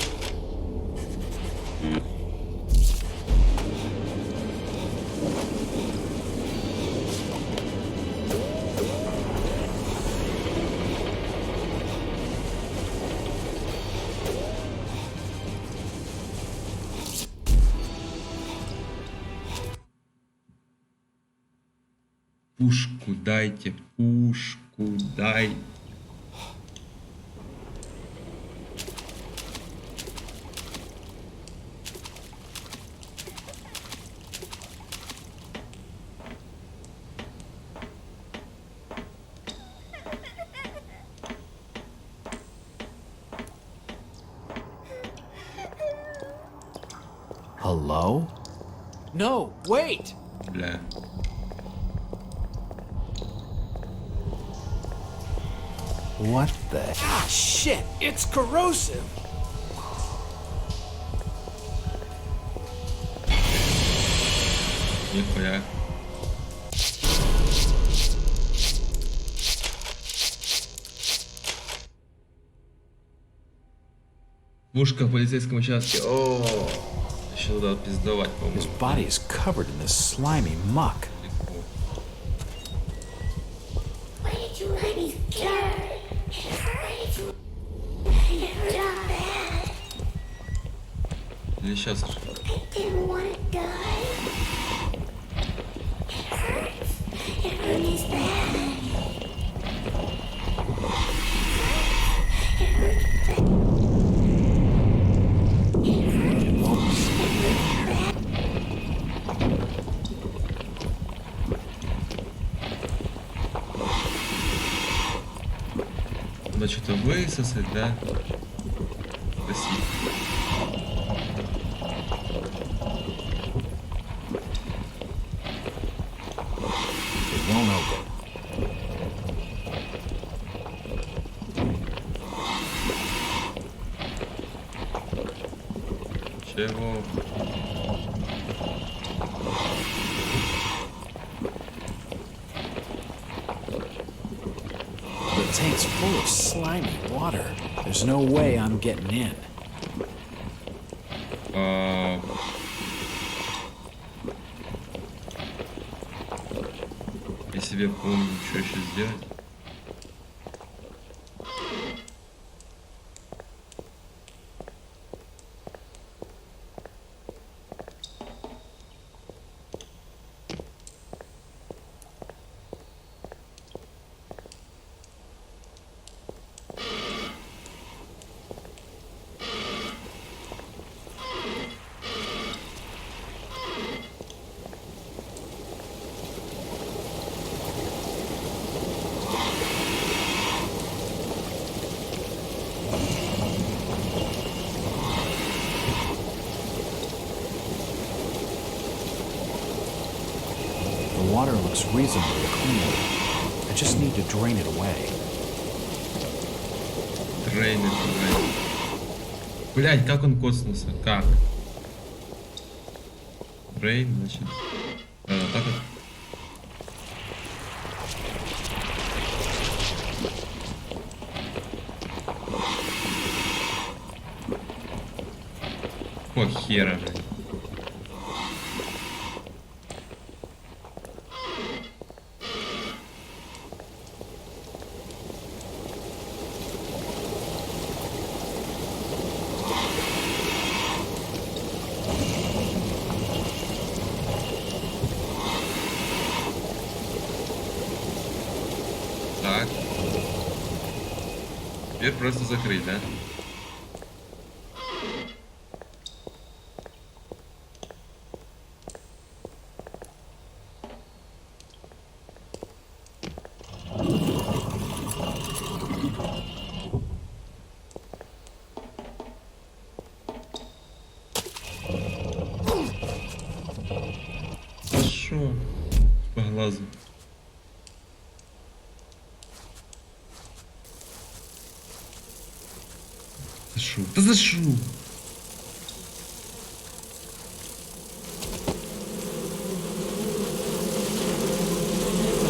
Пушку дайте, пушку дай. Hello? No, wait! Бля. What the? Ah, shit! It's corrosive! Нихуя. Пушка в полицейском участке. О, еще туда пиздовать, по-моему. His body is covered in this slimy muck. Why did you let me scared? It hurt. It hurt bad. Или сейчас? I didn't want to die. It hurts. It hurts bad. It hurts bad. Надо что-то высосать, да? Спасибо. It won't open. Чего? The tank's full of slimy water. There's no way I'm getting in. Я себе помню, что еще сделать. The water looks reasonably clean. I just need to drain it away. Drain it away. Блять, как он коснулся? Как? Drain, значит. Так вот. О, хера, блядь. Так. Теперь просто закрыть, да? Хорошо. По глазу. Зашу. Да зашу.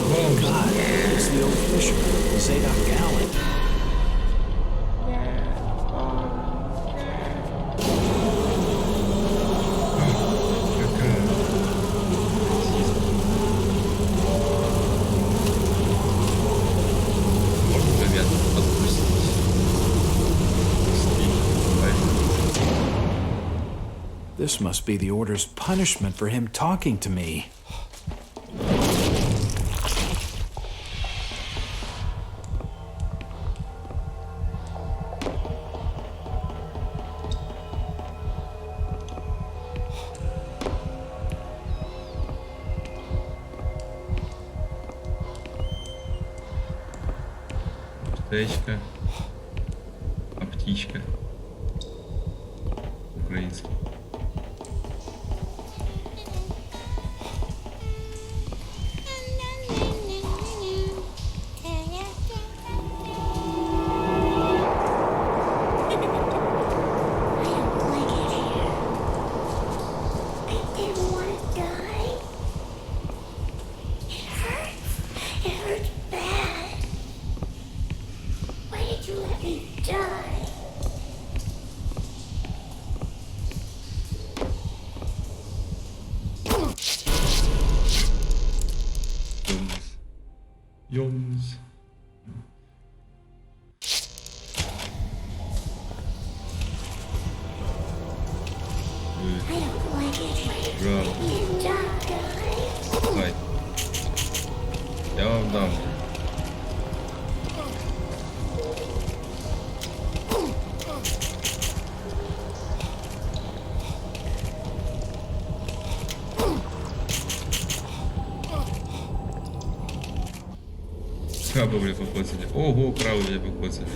Oh God, it's the old fisherman, Zadok Gallant. This must be the Order's punishment for him talking to me. Аптечка. Аптечка. Украинский. Jongens. Давай. Я вам дам. Краба, бля, покоцали. Ого, крабы, бля, покоцали.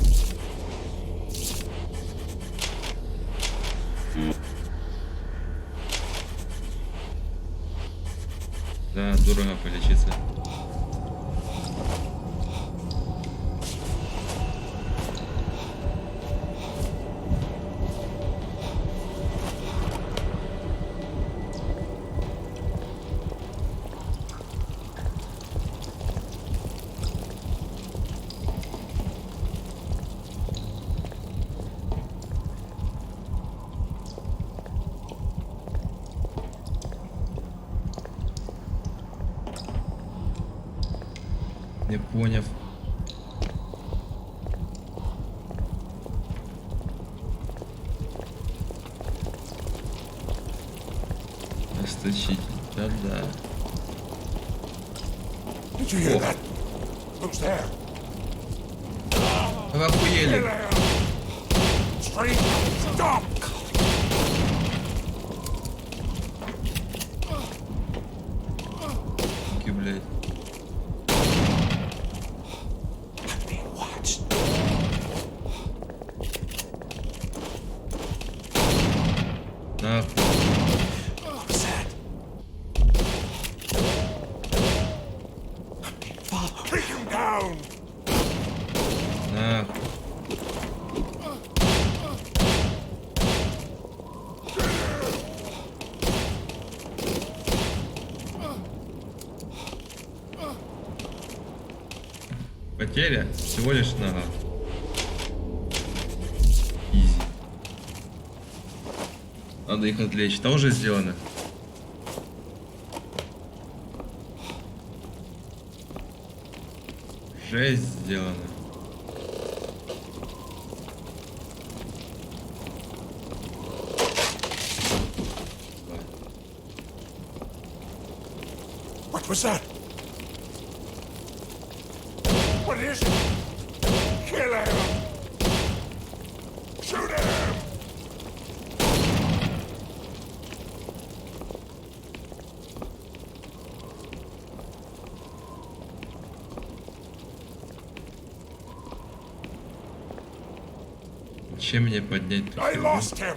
Да, дорого полечиться. Не понял. Растащить. Да-да. Did you hear that? Who's there? Вы охуели. Straight stop! Суки, блядь. Нахуй. Take him down! Нахуй. Потеря всего лишь нога. Изи. Надо их отвлечь. Это уже сделано. Жесть сделано. What was that? What is it? Kill him! Shoot him! Чем мне поднять? I lost him!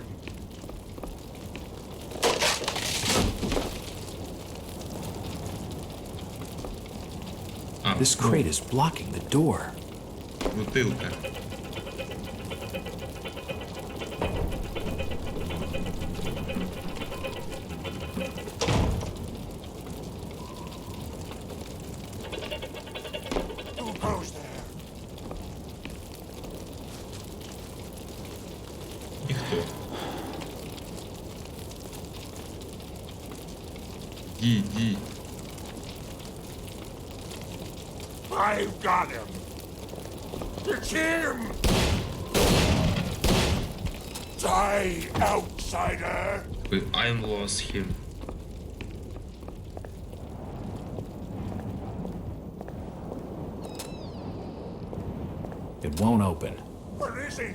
This crate is blocking the door. Бутылка. Who goes there? Никто. Иди. I've got him! It's him! Die, outsider! I lost him. It won't open. Where is he?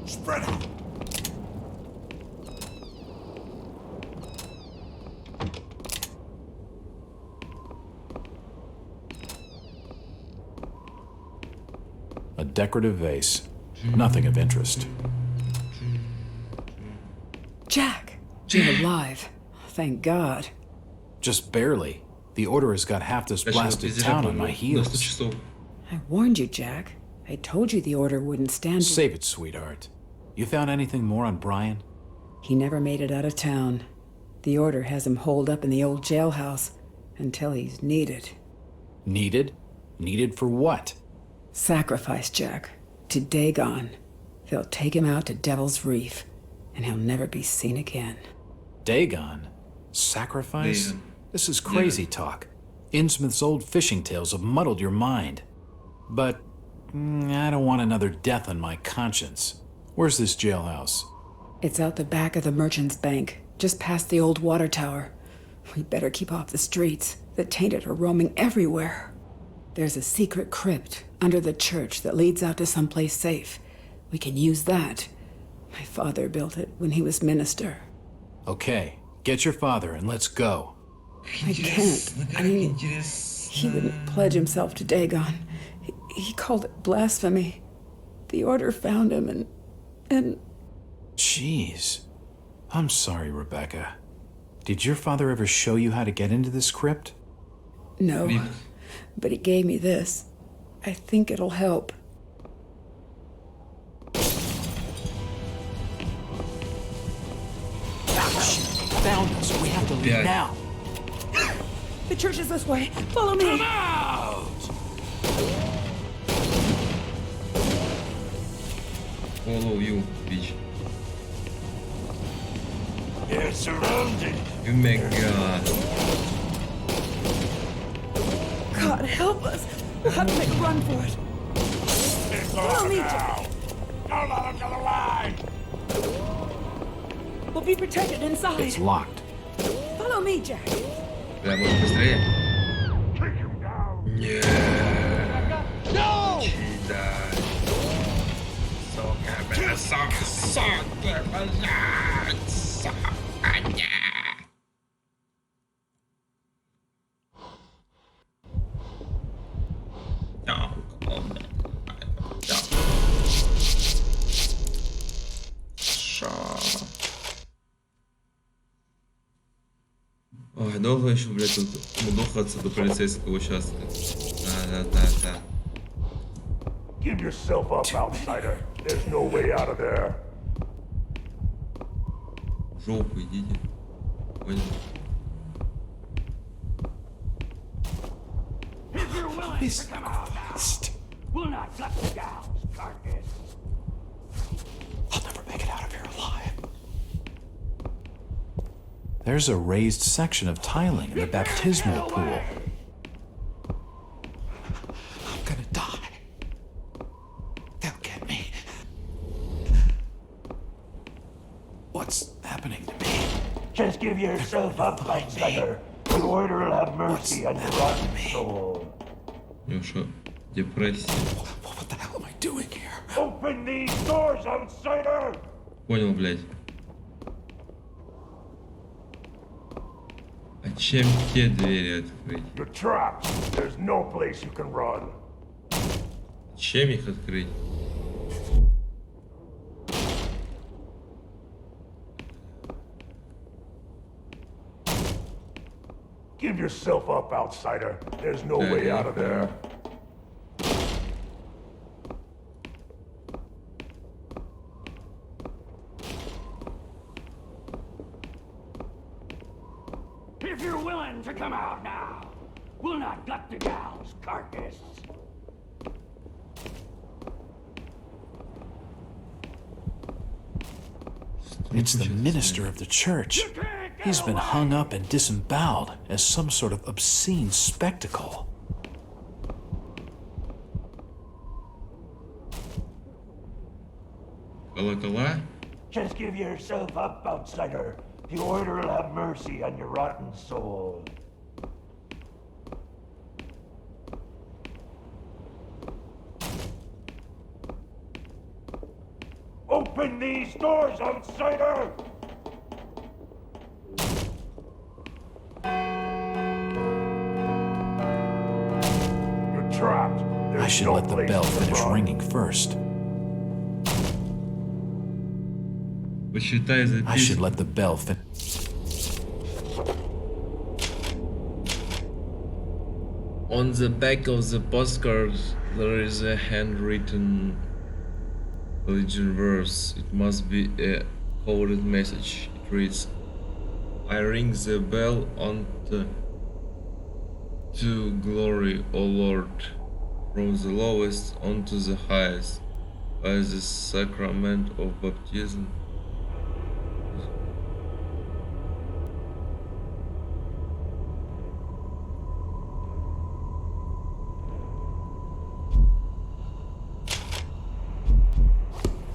Spread out! A decorative vase. Nothing of interest. Jack, you're alive. Thank God. Just barely. The Order has got half this blasted town on my heels. I warned you, Jack. I told you the Order wouldn't stand. Save it, sweetheart. You found anything more on Brian? He never made it out of town. The Order has him holed up in the old jailhouse until he's needed. Needed? Needed for what? Sacrifice, Jack. To Dagon. They'll take him out to Devil's Reef, and he'll never be seen again. Dagon? Sacrifice? This is crazy talk. Innsmouth's old fishing tales have muddled your mind. But I don't want another death on my conscience. Where's this jailhouse? It's out the back of the Merchant's Bank, just past the old water tower. We better keep off the streets. The tainted are roaming everywhere. There's a secret crypt under the church that leads out to someplace safe. We can use that. My father built it when he was minister. Okay, get your father and let's go. I can't. I mean, he wouldn't pledge himself to Dagon. He called it blasphemy. The Order found him and... Jeez. I'm sorry, Rebecca. Did your father ever show you how to get into this crypt? No, but he gave me this. I think it'll help. Found us. We have to leave now. The church is this way. Follow me. Come out! Follow you, bitch. You're surrounded. Oh my god. God, help us. We'll have to make a run for it. Follow me, Jack. Don't let him get away! We'll be protected inside. It's locked. Follow me, Jack. Да, может быстрее? No! Ой, долго еще, блядь, тут мудохаться до полицейского участка. Да. Give yourself up, outsider. There's no way out of there. В жопу идите. Понял? If you're willing to come out now, we'll not let the gal's carcass. I'll never make it out of here alive. There's a raised section of tiling in the baptismal pool. I'm gonna die. They'll get me. What's happening to me? Just give yourself up, outsider. The Order will have mercy on your rotten soul. Ну что, депрессия. What the hell am I doing here? Open these doors, outsider! Понял, блядь. А чем те двери открыть? You're trapped. There's no place you can run. Чем их открыть? Give yourself up, outsider. There's no way out of there. If you're willing to come out now, we'll not gut the gal's carcass. It's the minister of the church. He's been hung up and disemboweled as some sort of obscene spectacle. Колокола? Just give yourself up, outsider. The Order will have mercy on your rotten soul. Open these doors, outsider! You're trapped. I should let the bell finish ringing first. I should let the bell finish. On the back of the postcard, there is a handwritten religion verse. It must be a coded message. It reads, I ring the bell unto to glory, O Lord, from the lowest unto the highest, by the sacrament of baptism.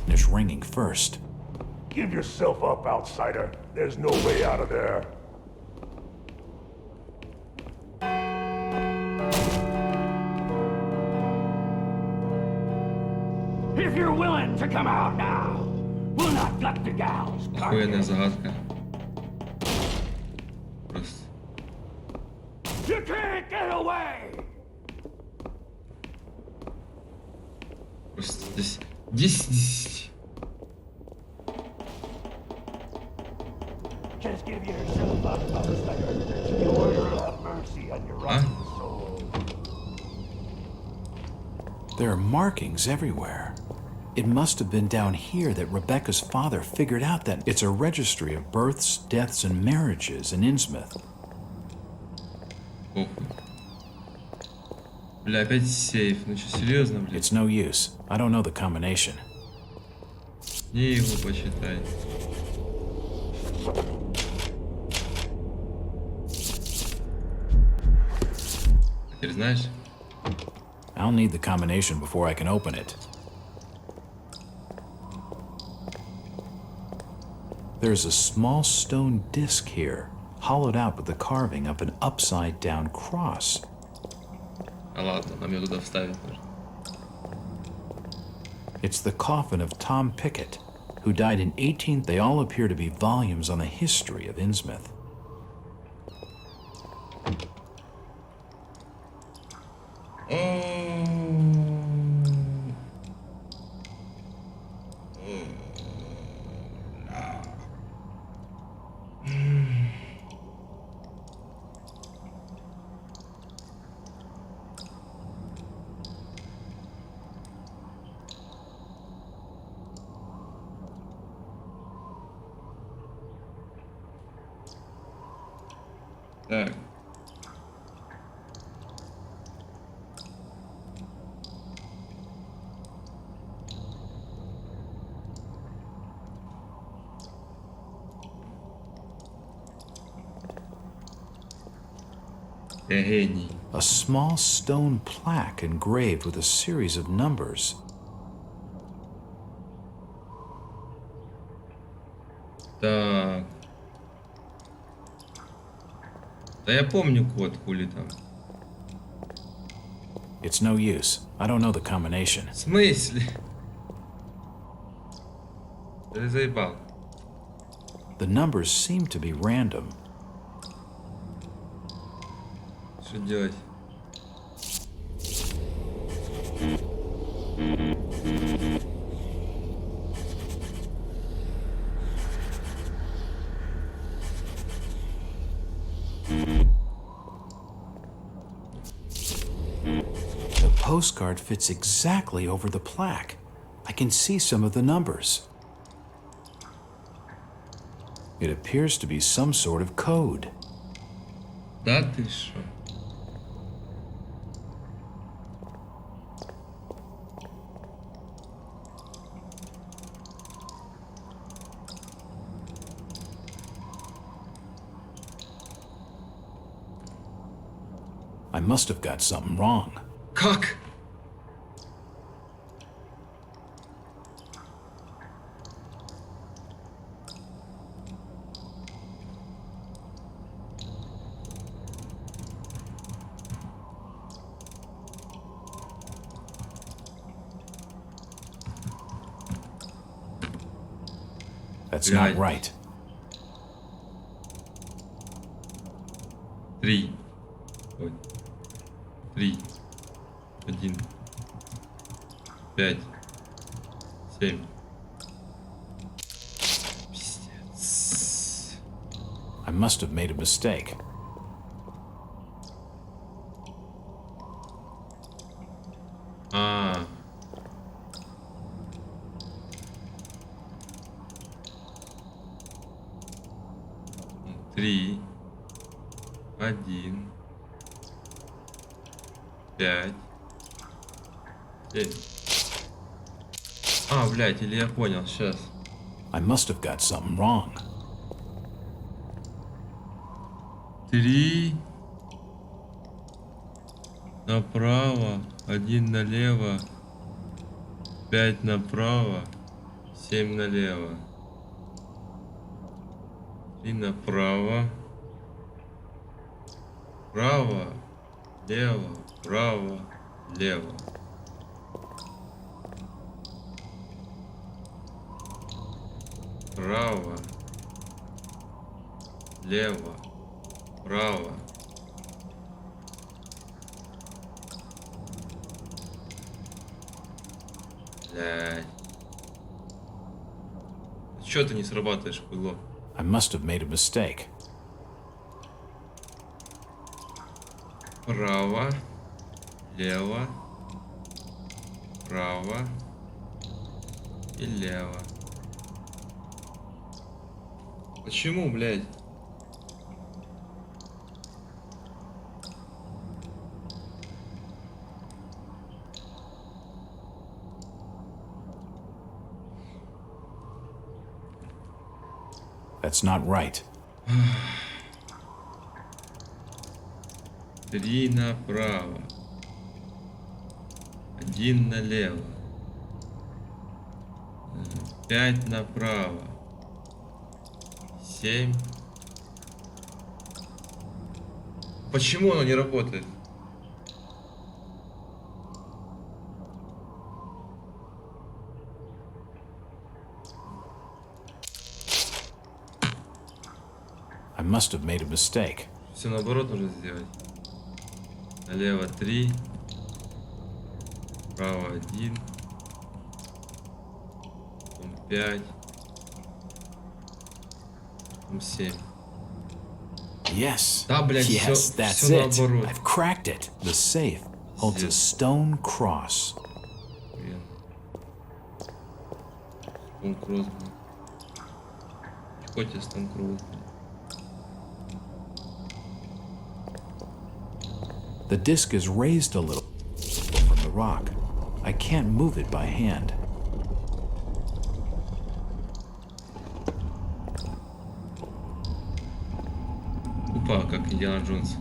Finish ringing first. Give yourself up, outsider. There's no way out of there. If you're willing to come out now, we'll not gut the gal's Охуенная загадка. Просто. You can't get away! Просто здесь. Just give yourself up, outsider. The order will have mercy on your rotten soul. There are markings everywhere. It must have been down here that Rebecca's father figured out that it's a registry of births, deaths, and marriages in Innsmouth. Бля, опять сейф. Ну что, серьезно, блядь? It's no use. I don't know the combination. Не его почитай. Теперь знаешь? I'll need the combination before I can open it. There's a small stone disc here, hollowed out with the carving of an upside-down cross. А ладно, нам ее туда вставить нужно. It's the coffin of Tom Pickett, who died in 18... They all appear to be volumes on the history of Innsmouth. Так. Гений. A small stone plaque engraved with a series of numbers. Так. Да я помню код, хули там. It's no use. I don't know the combination. В смысле? Ты заебал. The numbers seem to be random. Что делать? The postcard fits exactly over the plaque. I can see some of the numbers. It appears to be some sort of code. Да ты шо? I must have got something wrong. Как? That's not right. 3. Ой. 3. 1. 5, 7. Пиздец. I must have made a mistake. А. Три, 1, 5, 7. А, блядь, или я понял, сейчас. I must have got something wrong. 3 направо, 1 налево, 5 направо, 7 налево. 3 направо, право, лево, право, лево. Право, лево, право. Блядь. Чё ты не срабатываешь, хуйло? I must have made a mistake. Право, лево, право и лево. Почему, блядь? That's not right. 3 направо, 1 налево, 5 направо, 7. Почему оно не работает? I must have made a mistake. Все наоборот нужно сделать. Налево 3, право 1, потом 5, потом 7. Yes. Да, блядь, yes, всё that's it. наоборот. I've cracked it. The safe holds a stone cross. Стон-кросс, блядь. Хоть и стон-кросс, блядь. The disc is raised a little from the rock. I can't move it by hand. Упа, как Индиана Джонс.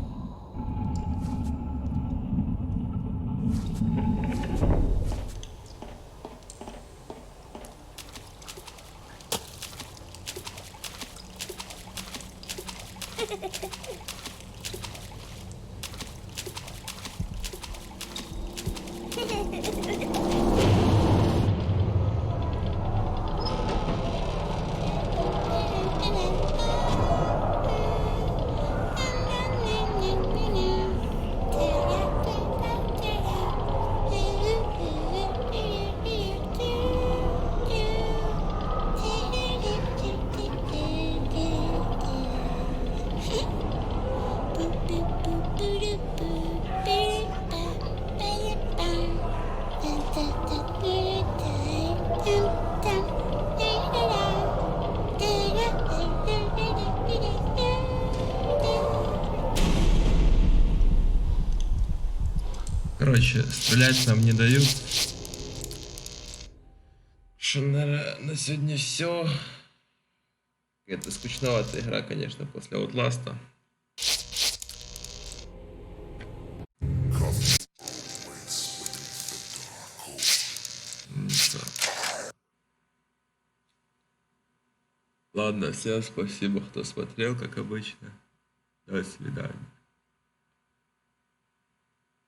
Короче, стрелять нам не дают. Что, наверное, на сегодня все. Это скучноватая игра, конечно, после Outlast'а. Ладно, всем спасибо, кто смотрел, как обычно. До свидания.